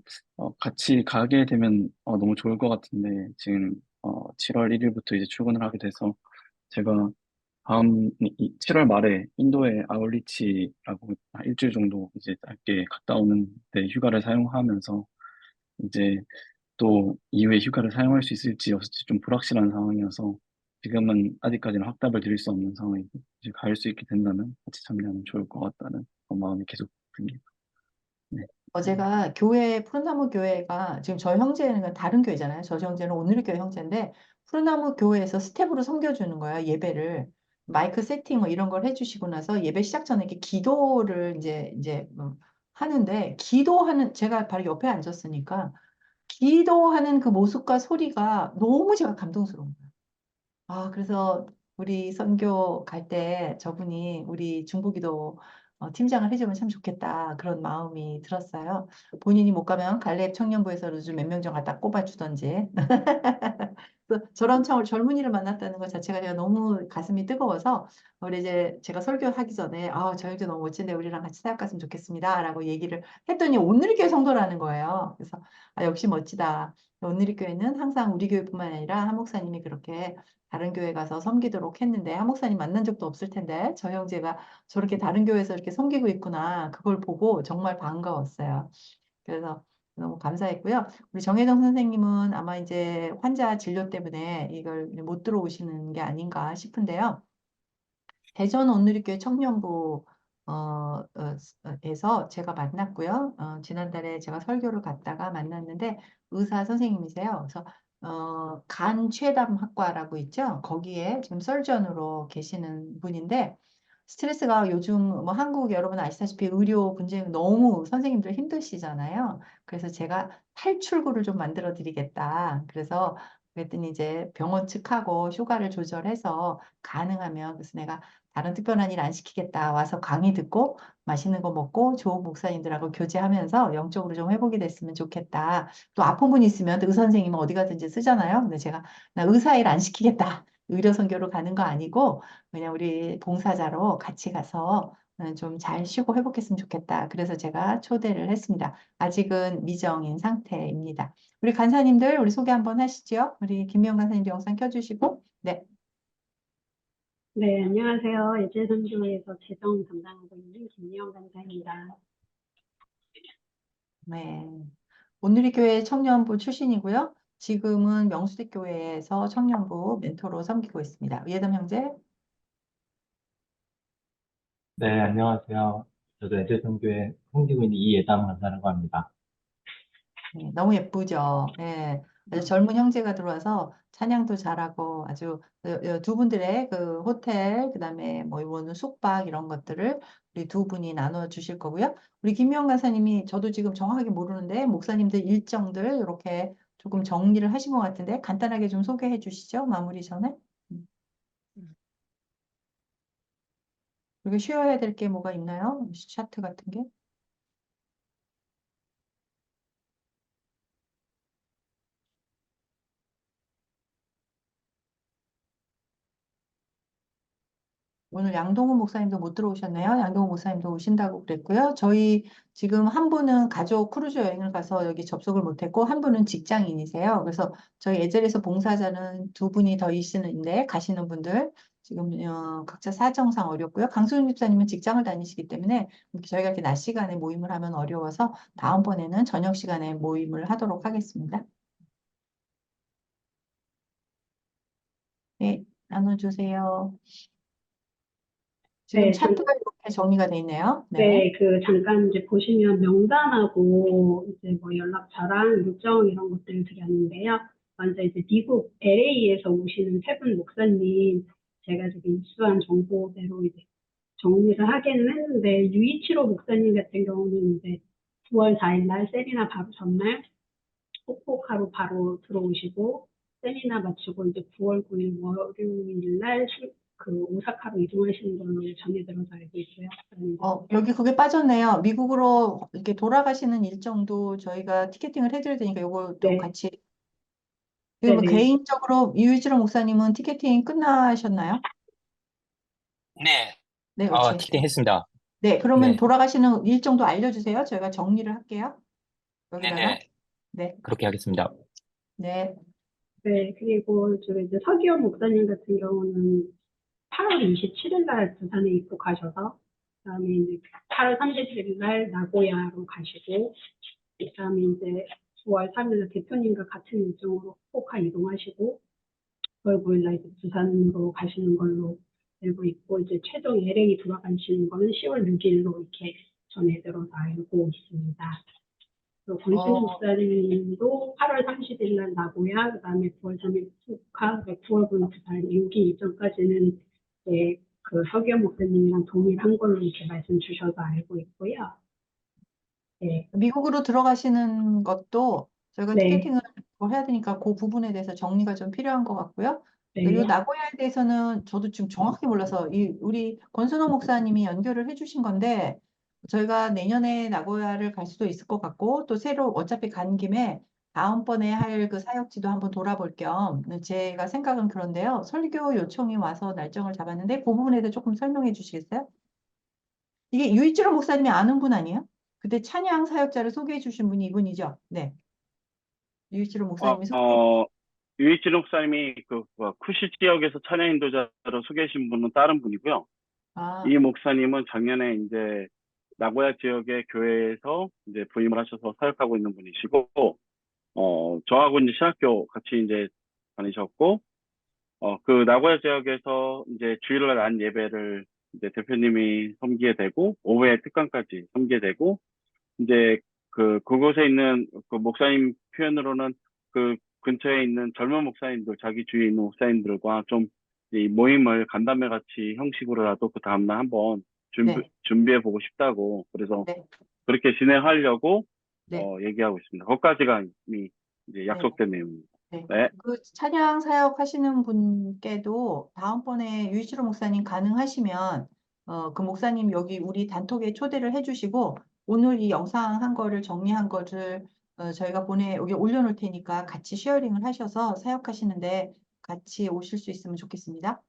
S9: 같이 가게 되면 너무 좋을 것 같은데 지금 7월 1일부터 이제 출근을 하게 돼서 제가 다음 7월 말에 인도의 아울리치라고 일주일 정도 이제 짧게 갔다 오는데 휴가를 사용하면서 이제 또 이후에 휴가를 사용할 수 있을지 없을지 좀 불확실한 상황이어서 지금은 아직까지는 확답을 드릴 수 없는 상황이고 이제 갈 수 있게 된다면 같이 참여하면 좋을 것 같다는 그런 마음이 계속 듭니다. 네,
S1: 제가 푸른나무 교회가 지금 저 형제는 다른 교회잖아요. 저 형제는 오늘교회 형제인데 푸른나무 교회에서 스텝으로 섬겨주는 거예요. 예배를 마이크 세팅 뭐 이런 걸 해주시고 나서 예배 시작 전에 이렇게 기도를 이제 하는데 기도하는 제가 바로 옆에 앉았으니까 기도하는 그 모습과 소리가 너무 제가 감동스러운 거예요. 그래서 우리 선교 갈 때 저분이 우리 중보기도 팀장을 해주면 참 좋겠다. 그런 마음이 들었어요. 본인이 못 가면 갈렙 청년부에서 요즘 몇 명 좀 갖다 꼽아주던지. 그래서 저런 젊은이를 만났다는 것 자체가 제가 너무 가슴이 뜨거워서 우리 이제 제가 설교하기 전에 저 형제 너무 멋진데 우리랑 같이 사역 갔으면 좋겠습니다라고 얘기를 했더니 온누리교회 성도라는 거예요. 그래서 역시 멋지다. 온누리교회는 항상 우리 교회뿐만 아니라 한 목사님이 그렇게 다른 교회 가서 섬기도록 했는데 한 목사님 만난 적도 없을 텐데 저 형제가 저렇게 다른 교회에서 이렇게 섬기고 있구나. 그걸 보고 정말 반가웠어요. 그래서 너무 감사했고요. 우리 정혜정 선생님은 아마 이제 환자 진료 때문에 이걸 못 들어오시는 게 아닌가 싶은데요. 대전 온누리교회 청년부 에서 제가 만났고요. 지난달에 제가 설교를 갔다가 만났는데 의사 선생님이세요. 그래서 간 최담 학과라고 있죠. 거기에 지금 설전으로 계시는 분인데 스트레스가 요즘 뭐 한국 여러분 아시다시피 의료 분쟁 너무 선생님들 힘드시잖아요. 그래서 제가 탈출구를 좀 만들어 드리겠다. 그래서 그랬더니 이제 병원 측하고 휴가를 조절해서 가능하면 그래서 내가 다른 특별한 일 안 시키겠다. 와서 강의 듣고 맛있는 거 먹고 좋은 목사님들하고 교제하면서 영적으로 좀 회복이 됐으면 좋겠다. 또 아픈 분 있으면 또 의사 선생님은 어디 가든지 쓰잖아요. 근데 제가 나 의사 일 안 시키겠다. 의료 선교로 가는 거 아니고 그냥 우리 봉사자로 같이 가서 좀 잘 쉬고 회복했으면 좋겠다. 그래서 제가 초대를 했습니다. 아직은 미정인 상태입니다. 우리 간사님들 우리 소개 한번 하시죠. 우리 김미영 간사님 영상 켜주시고 네.
S10: 네, 안녕하세요. 예제선교회에서 재정 담당하고 있는 김미영 간사입니다.
S1: 네. 온누리 교회 청년부 출신이고요. 지금은 명수대 교회에서 청년부 멘토로 섬기고 있습니다. 예담 형제.
S11: 네, 안녕하세요. 저도 에듀성교회 섬기고 있는 이예담 간사라고 합니다.
S1: 네, 너무 예쁘죠. 예. 아주 젊은 형제가 들어와서 찬양도 잘하고 아주 두 분들의 그 호텔, 그다음에 뭐 이거는 숙박 이런 것들을 우리 두 분이 나눠 주실 거고요. 우리 김미영 간사님이 저도 지금 정확하게 모르는데 목사님들 일정들 이렇게 조금 정리를 하신 것 같은데 간단하게 좀 소개해 주시죠. 마무리 전에. 그리고 쉬어야 될 게 뭐가 있나요? 차트 같은 게? 오늘 양동훈 목사님도 못 들어오셨네요. 양동훈 목사님도 오신다고 그랬고요. 저희 지금 한 분은 가족 크루즈 여행을 가서 여기 접속을 못했고 한 분은 직장인이세요. 그래서 저희 에젤에서 봉사자는 두 분이 더 있는데 가시는 분들 지금 각자 사정상 어렵고요. 강수진 집사님은 직장을 다니시기 때문에 저희가 이렇게 낮 시간에 모임을 하면 어려워서 다음번에는 저녁 시간에 모임을 하도록 하겠습니다. 네, 나눠주세요. 지금
S10: 네,
S1: 차트가 이렇게 정리가 돼 있네요. 네.
S10: 네, 잠깐 이제 보시면 명단하고 이제 뭐 연락처랑 일정 이런 것들을 드렸는데요. 먼저 이제 미국 LA에서 오시는 세 분 목사님, 제가 지금 입수한 정보대로 이제 정리를 하기는 했는데, 유이치로 목사님 같은 경우는 이제 9월 4일 날 세미나 바로 전날 폭폭하러 바로 들어오시고, 세미나 마치고 이제 9월 9일 월요일 날 오사카로 이동하시는 걸로 전해 들어서 알고 있고요.
S1: 여기 그게 빠졌네요. 미국으로 이렇게 돌아가시는 일정도 저희가 티켓팅을 해드릴 테니까 요것도
S10: 네,
S1: 같이. 그리고
S10: 네네.
S1: 개인적으로 유유지로 목사님은 티켓팅 끝나셨나요?
S4: 네,
S1: 네, 그렇지.
S4: 티켓팅 했습니다.
S1: 네, 그러면
S4: 네,
S1: 돌아가시는 일정도 알려주세요. 저희가 정리를 할게요. 여기다가.
S4: 네네,
S1: 네,
S4: 그렇게 하겠습니다.
S1: 네.
S10: 네, 그리고 이제 서기현 목사님 같은 경우는 8월 27일 날 부산에 입국하셔서, 그다음에 이제 8월 31일 날 나고야로 가시고, 그다음에 이제 9월 3일 날 대표님과 같은 일정으로 후쿠오카 이동하시고, 9월 9일 날 이제 부산으로 가시는 걸로 알고 있고, 이제 최종 LA 돌아가시는 거는 10월 6일로 이렇게 전해들어서 알고 있습니다. 또 권순
S1: 어,
S10: 목사님도 8월 30일 날 나고야, 그다음에 9월 3일 축하, 9월 9일 6일 일정까지는 이제 그 서기현 목사님이랑 동일한 걸로 이렇게 말씀 주셔서 알고 있고요. 네,
S1: 미국으로 들어가시는 것도 저희가
S10: 네,
S1: 티켓팅을 뭐 해야 되니까 그 부분에 대해서 정리가 좀 필요한 것 같고요. 그리고
S10: 네,
S1: 나고야에 대해서는 저도 지금 정확히 몰라서 우리 권순호 목사님이 연결을 해주신 건데 저희가 내년에 나고야를 갈 수도 있을 것 같고 또 새로 어차피 간 김에 다음번에 할 그 사역지도 한번 돌아볼 겸 제가 생각은 그런데요. 설교 요청이 와서 날정을 잡았는데 그 부분에 대해서 조금 설명해 주시겠어요? 이게 유이치로 목사님이 아는 분 아니에요? 그때 찬양 사역자를 소개해 주신 분이 이분이죠. 네. 유이치로 목사님이 소개해
S6: 유이치 목사님이 쿠시 지역에서 찬양 인도자로 소개하신 분은 다른 분이고요.
S1: 아,
S6: 이 목사님은 작년에 이제 나고야 지역의 교회에서 이제 부임을 하셔서 사역하고 있는 분이시고, 저하고 이제 신학교 같이 이제 다니셨고, 그 나고야 지역에서 이제 주일날 안 예배를 이제 대표님이 섬기게 되고, 오후에 특강까지 섬기게 되고, 이제 그곳에 있는 그 목사님 표현으로는 그 근처에 있는 젊은 목사님들, 자기 주위에 있는 목사님들과 좀 이 모임을 간담회 같이 형식으로라도 그 다음날 한번
S1: 네,
S6: 준비해 보고 싶다고, 그래서
S1: 네,
S6: 그렇게 진행하려고
S1: 네,
S6: 얘기하고 있습니다. 거기까지가 이미 이제
S1: 네,
S6: 약속된 내용입니다.
S1: 네.
S6: 네.
S1: 그 찬양 사역 하시는 분께도 다음번에 유이치로 목사님 가능하시면 그 목사님 여기 우리 단톡에 초대를 해주시고 오늘 이 영상 한 거를 정리한 거를 저희가 여기 올려놓을 테니까 같이 쉐어링을 하셔서 사역하시는데 같이 오실 수 있으면 좋겠습니다.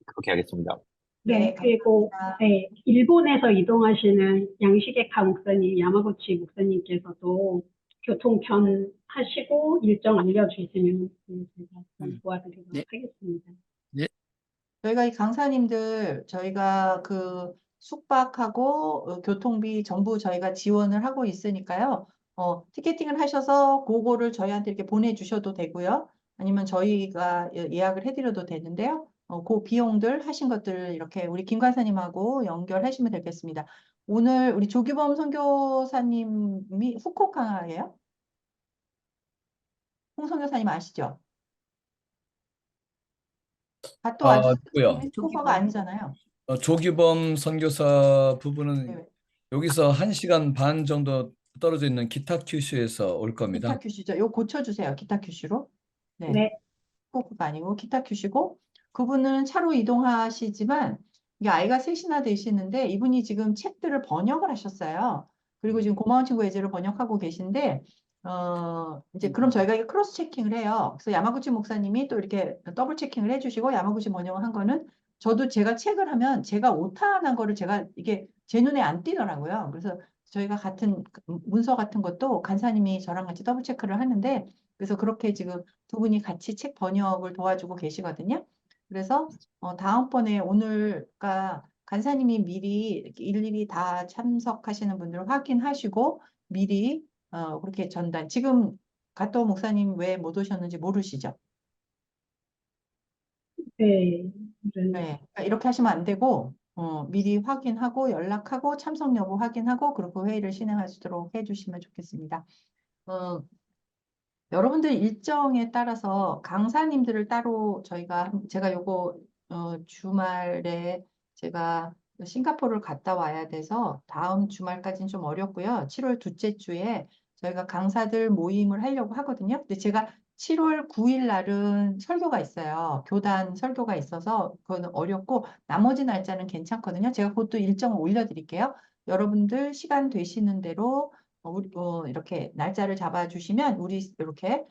S4: 그렇게 하겠습니다.
S10: 네,
S1: 네,
S10: 그리고
S1: 감사합니다.
S10: 네, 일본에서 이동하시는 양시게카 목사님, 야마구치 목사님께서도 교통편 하시고 일정 알려주시면 제가 좀 도와드리도록
S3: 네.
S10: 하겠습니다.
S3: 네.
S1: 저희가 이 강사님들 저희가 그 숙박하고 교통비 전부 저희가 지원을 하고 있으니까요. 티켓팅을 하셔서 그거를 저희한테 이렇게 보내주셔도 되고요. 아니면 저희가 예약을 해드려도 되는데요. 그 비용들 하신 것들 이렇게 우리 김 강사님하고 연결하시면 되겠습니다. 오늘 우리 조규범 선교사님이 후쿠오카예요? 홍 선교사님 아시죠? 갓도 와주신
S7: 누구요?
S1: 분이 후쿠오카가 아니잖아요.
S7: 조기범 선교사 부부는
S1: 네.
S7: 여기서 1시간 반 정도 떨어져 있는 기타 큐슈에서 올 겁니다.
S1: 기타 큐시죠. 이거 고쳐주세요. 기타 큐시로. 네.
S10: 네,
S1: 후쿠오카가 아니고 기타 큐시고 그분은 차로 이동하시지만 이게 아이가 셋이나 되시는데 이분이 지금 책들을 번역을 하셨어요. 그리고 지금 고마운 친구 예제를 번역하고 계신데 이제 그럼 저희가 이게 크로스 체킹을 해요. 그래서 야마구치 목사님이 또 이렇게 더블 체킹을 해주시고 야마구치 번역을 한 거는 저도 제가 책을 하면 제가 오타난 거를 제가 이게 제 눈에 안 띄더라고요. 그래서 저희가 같은 문서 같은 것도 간사님이 저랑 같이 더블 체크를 하는데 그래서 그렇게 지금 두 분이 같이 책 번역을 도와주고 계시거든요. 그래서 다음번에 오늘가 간사님이 미리 이렇게 일일이 다 참석하시는 분들을 확인하시고 미리 그렇게 전달. 지금 가토 목사님 왜 못 오셨는지 모르시죠?
S10: 네,
S1: 네. 그러니까 이렇게 하시면 안 되고 미리 확인하고 연락하고 참석 여부 확인하고 그리고 회의를 진행하시도록 해주시면 좋겠습니다. 여러분들 일정에 따라서 강사님들을 따로 제가 요거 주말에 제가 싱가포르를 갔다 와야 돼서 다음 주말까지는 좀 어렵고요. 7월 둘째 주에 저희가 강사들 모임을 하려고 하거든요. 근데 제가 7월 9일 날은 설교가 있어요. 교단 설교가 있어서 그거는 어렵고 나머지 날짜는 괜찮거든요. 제가 그것도 일정을 올려드릴게요. 여러분들 시간 되시는 대로 이렇게 날짜를 잡아주시면 우리 이렇게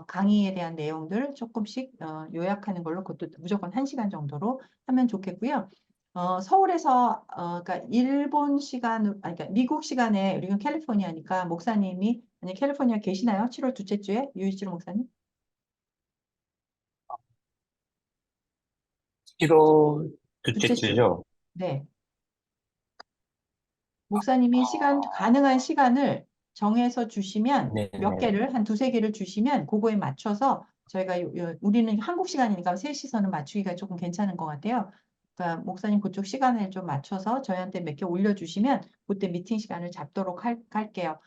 S1: 강의에 대한 내용들 조금씩 요약하는 걸로 그것도 무조건 1시간 정도로 하면 좋겠고요. 서울에서 그러니까 일본 시간, 그러니까 미국 시간에 우리는 캘리포니아니까 목사님이 아니 캘리포니아 계시나요? 7월 둘째 주에 유이치로 목사님?
S4: 7월 둘째
S1: 둘째 주.
S4: 주죠?
S1: 네. 목사님이 가능한 시간을 정해서 주시면 몇
S4: 네네.
S1: 개를, 한 두세 개를 주시면 그거에 맞춰서 저희가 우리는 한국 시간이니까 셋이서는 맞추기가 조금 괜찮은 것 같아요. 그러니까 목사님 그쪽 시간을 좀 맞춰서 저희한테 몇 개 올려주시면 그때 미팅 시간을 잡도록 할게요.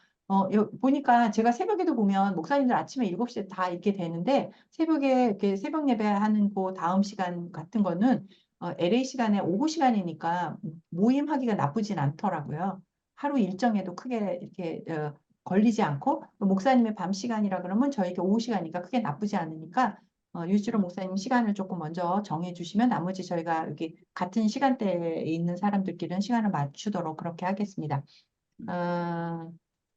S1: 보니까 제가 새벽에도 보면 목사님들 아침에 7시에 다 있게 되는데 새벽에 이렇게 새벽 예배하는 그 다음 시간 같은 거는 LA 시간에 오후 시간이니까 모임하기가 나쁘진 않더라고요. 하루 일정에도 크게 이렇게 걸리지 않고 또 목사님의 밤 시간이라 그러면 저에게 오후 시간이니까 크게 나쁘지 않으니까 유지로 목사님 시간을 조금 먼저 정해 주시면 나머지 저희가 여기 같은 시간대에 있는 사람들끼리는 시간을 맞추도록 그렇게 하겠습니다.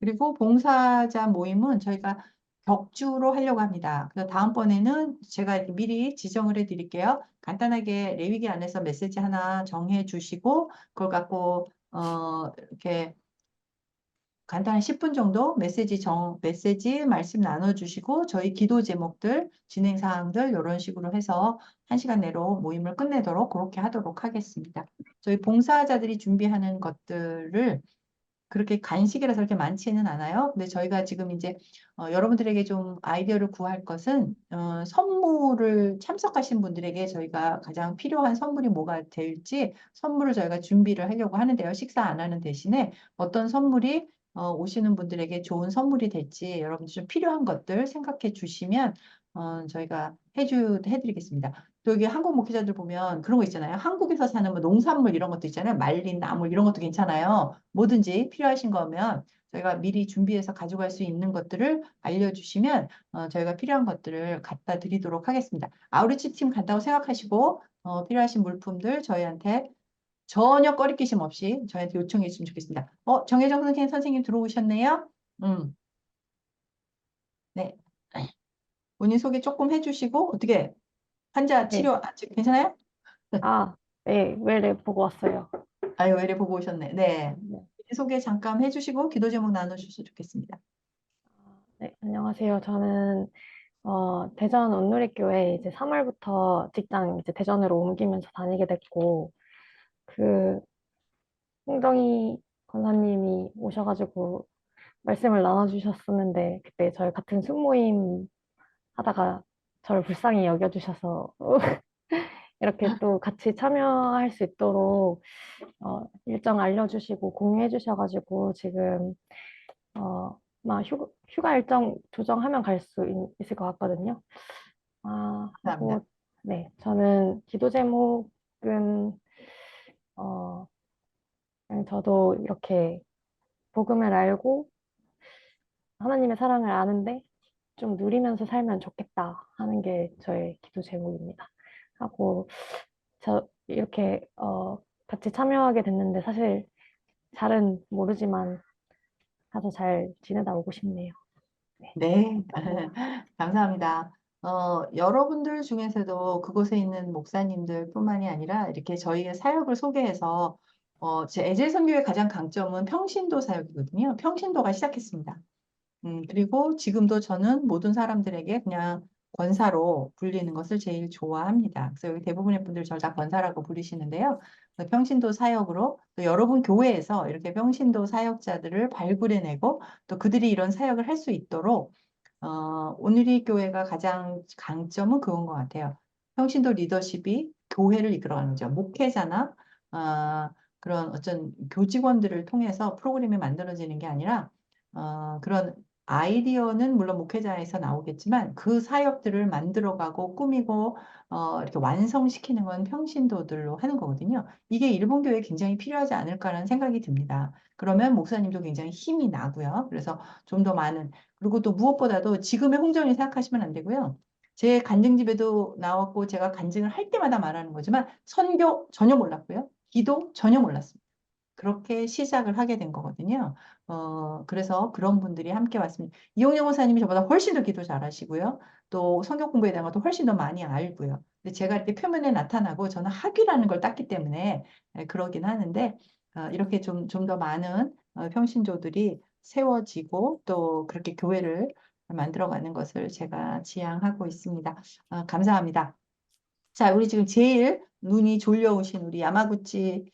S1: 그리고 봉사자 모임은 저희가 격주로 하려고 합니다. 그래서 다음번에는 제가 이렇게 미리 지정을 해 드릴게요. 간단하게 레위기 안에서 메시지 하나 정해 주시고 그걸 갖고 이렇게 간단한 10분 정도 메시지 말씀 나눠주시고 저희 기도 제목들, 진행 사항들 이런 식으로 해서 1시간 내로 모임을 끝내도록 그렇게 하도록 하겠습니다. 저희 봉사자들이 준비하는 것들을 그렇게 간식이라서 그렇게 많지는 않아요. 근데 저희가 지금 이제 여러분들에게 좀 아이디어를 구할 것은 선물을 참석하신 분들에게 저희가 가장 필요한 선물이 뭐가 될지 선물을 저희가 준비를 하려고 하는데요. 식사 안 하는 대신에 어떤 선물이 오시는 분들에게 좋은 선물이 될지 여러분들 좀 필요한 것들 생각해 주시면 저희가 해드리겠습니다. 또 여기 한국 목회자들 보면 그런 거 있잖아요. 한국에서 사는 뭐 농산물 이런 것도 있잖아요. 말린 나물 이런 것도 괜찮아요. 뭐든지 필요하신 거면 저희가 미리 준비해서 가져갈 수 있는 것들을 알려주시면 저희가 필요한 것들을 갖다 드리도록 하겠습니다. 아우리치 팀 간다고 생각하시고 필요하신 물품들 저희한테 전혀 꺼리끼심 없이 저희한테 요청해 주시면 좋겠습니다. 정혜정 선생님 들어오셨네요. 네. 본인 소개 조금 해주시고 어떻게 환자
S12: 네.
S1: 치료 괜찮아요?
S12: 네, 외래 보고 왔어요.
S1: 아유, 외래 보고 오셨네. 네.
S12: 네.
S1: 소개 잠깐 해주시고 기도 제목 나눠주셔서 좋겠습니다.
S12: 네, 안녕하세요. 저는 대전 온누리교회 이제 3월부터 직장 이제 대전으로 옮기면서 다니게 됐고 그 홍정희 권사님이 오셔가지고 말씀을 나눠주셨었는데 그때 저희 같은 순모임 하다가 저를 불쌍히 여겨주셔서 이렇게 또 같이 참여할 수 있도록 일정 알려주시고 공유해 주셔가지고 지금 막 휴가 일정 조정하면 갈 수 있을 것 같거든요.
S1: 감사합니다.
S12: 하고 네, 저는 기도 제목은 그냥 저도 이렇게 복음을 알고 하나님의 사랑을 아는데 좀 누리면서 살면 좋겠다 하는 게 저의 기도 제목입니다. 하고 저 이렇게 같이 참여하게 됐는데 사실 잘은 모르지만 가서 잘 지내다 오고 싶네요.
S1: 네, 감사합니다. 여러분들 중에서도 그곳에 있는 목사님들 뿐만이 아니라 이렇게 저희의 사역을 소개해서 제 에젤 선교의 가장 강점은 평신도 사역이거든요. 평신도가 시작했습니다. 그리고 지금도 저는 모든 사람들에게 그냥 권사로 불리는 것을 제일 좋아합니다. 그래서 여기 대부분의 분들 저를 다 권사라고 부르시는데요. 평신도 사역으로 또 여러분 교회에서 이렇게 평신도 사역자들을 발굴해내고 또 그들이 이런 사역을 할 수 있도록 오늘이 교회가 가장 강점은 그건 것 같아요. 평신도 리더십이 교회를 이끌어가는 거죠. 목회자나 그런 어떤 교직원들을 통해서 프로그램이 만들어지는 게 아니라 그런 아이디어는 물론 목회자에서 나오겠지만 그 사역들을 만들어가고 꾸미고 이렇게 완성시키는 건 평신도들로 하는 거거든요. 이게 일본 교회에 굉장히 필요하지 않을까라는 생각이 듭니다. 그러면 목사님도 굉장히 힘이 나고요. 그래서 좀 더 많은 그리고 또 무엇보다도 지금의 홍정이 생각하시면 안 되고요. 제 간증집에도 나왔고 제가 간증을 할 때마다 말하는 거지만 선교 전혀 몰랐고요. 기도 전혀 몰랐습니다. 그렇게 시작을 하게 된 거거든요. 그래서 그런 분들이 함께 왔습니다. 이용영 목사님이 저보다 훨씬 더 기도 잘하시고요. 또 성경 공부에 대한 것도 훨씬 더 많이 알고요. 근데 제가 이렇게 표면에 나타나고 저는 학위라는 걸 땄기 때문에 그러긴 하는데 이렇게 좀 더 많은 평신조들이 세워지고 또 그렇게 교회를 만들어가는 것을 제가 지향하고 있습니다. 감사합니다. 자, 우리 지금 제일 눈이 졸려오신 우리 야마구치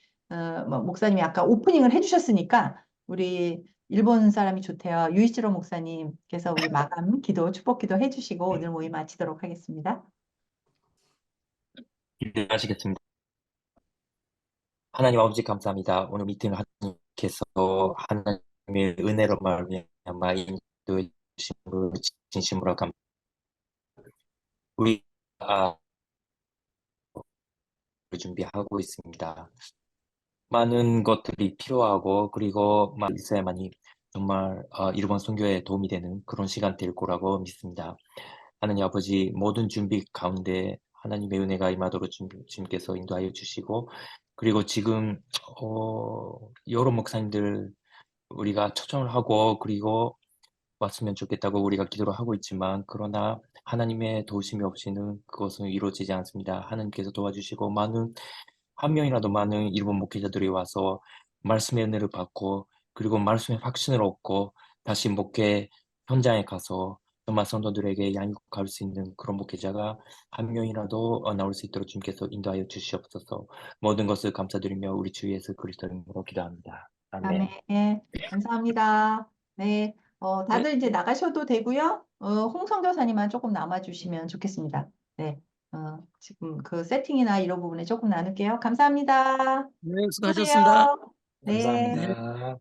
S1: 목사님이 아까 오프닝을 해주셨으니까 우리 일본 사람이 좋대요. 유이치로 목사님께서 우리 마감 기도, 축복 기도 해주시고 오늘 모임 마치도록 하겠습니다.
S4: 기도하시겠습니다. 하나님 아버지 감사합니다. 오늘 미팅을 하나님께서 하나님의 은혜로 말미암아 인도해 주심을 진심으로 감사합니다. 우리가 준비하고 있습니다. 많은 것들이 필요하고 그리고 있어야만이 정말 일본 선교에 도움이 되는 그런 시간 될 거라고 믿습니다. 하나님 아버지 모든 준비 가운데 하나님의 은혜가 임하도록 주님께서 인도하여 주시고 그리고 지금 여러 목사님들 우리가 초청을 하고 그리고 왔으면 좋겠다고 우리가 기도를 하고 있지만 그러나 하나님의 도우심이 없이는 그것은 이루어지지 않습니다. 하나님께서 도와주시고 한 명이라도 많은 일본 목회자들이 와서 말씀의 은혜를 받고 그리고 말씀의 확신을 얻고 다시 목회 현장에 가서 정말 성도들에게 양육할 수 있는 그런 목회자가 한 명이라도 나올 수 있도록 주님께서 인도하여 주시옵소서. 모든 것을 감사드리며 우리 주 예수 그리스도의 이름으로 기도합니다. 아멘.
S1: 아멘. 감사합니다. 네.
S3: 네,
S1: 다들 이제 나가셔도 되고요. 홍 선교사님만 조금 남아주시면 좋겠습니다. 네. 지금 그 세팅이나 이런 부분에 조금 나눌게요. 감사합니다.
S3: 네, 수고하셨습니다.
S1: 수고하세요. 네.
S8: 감사합니다.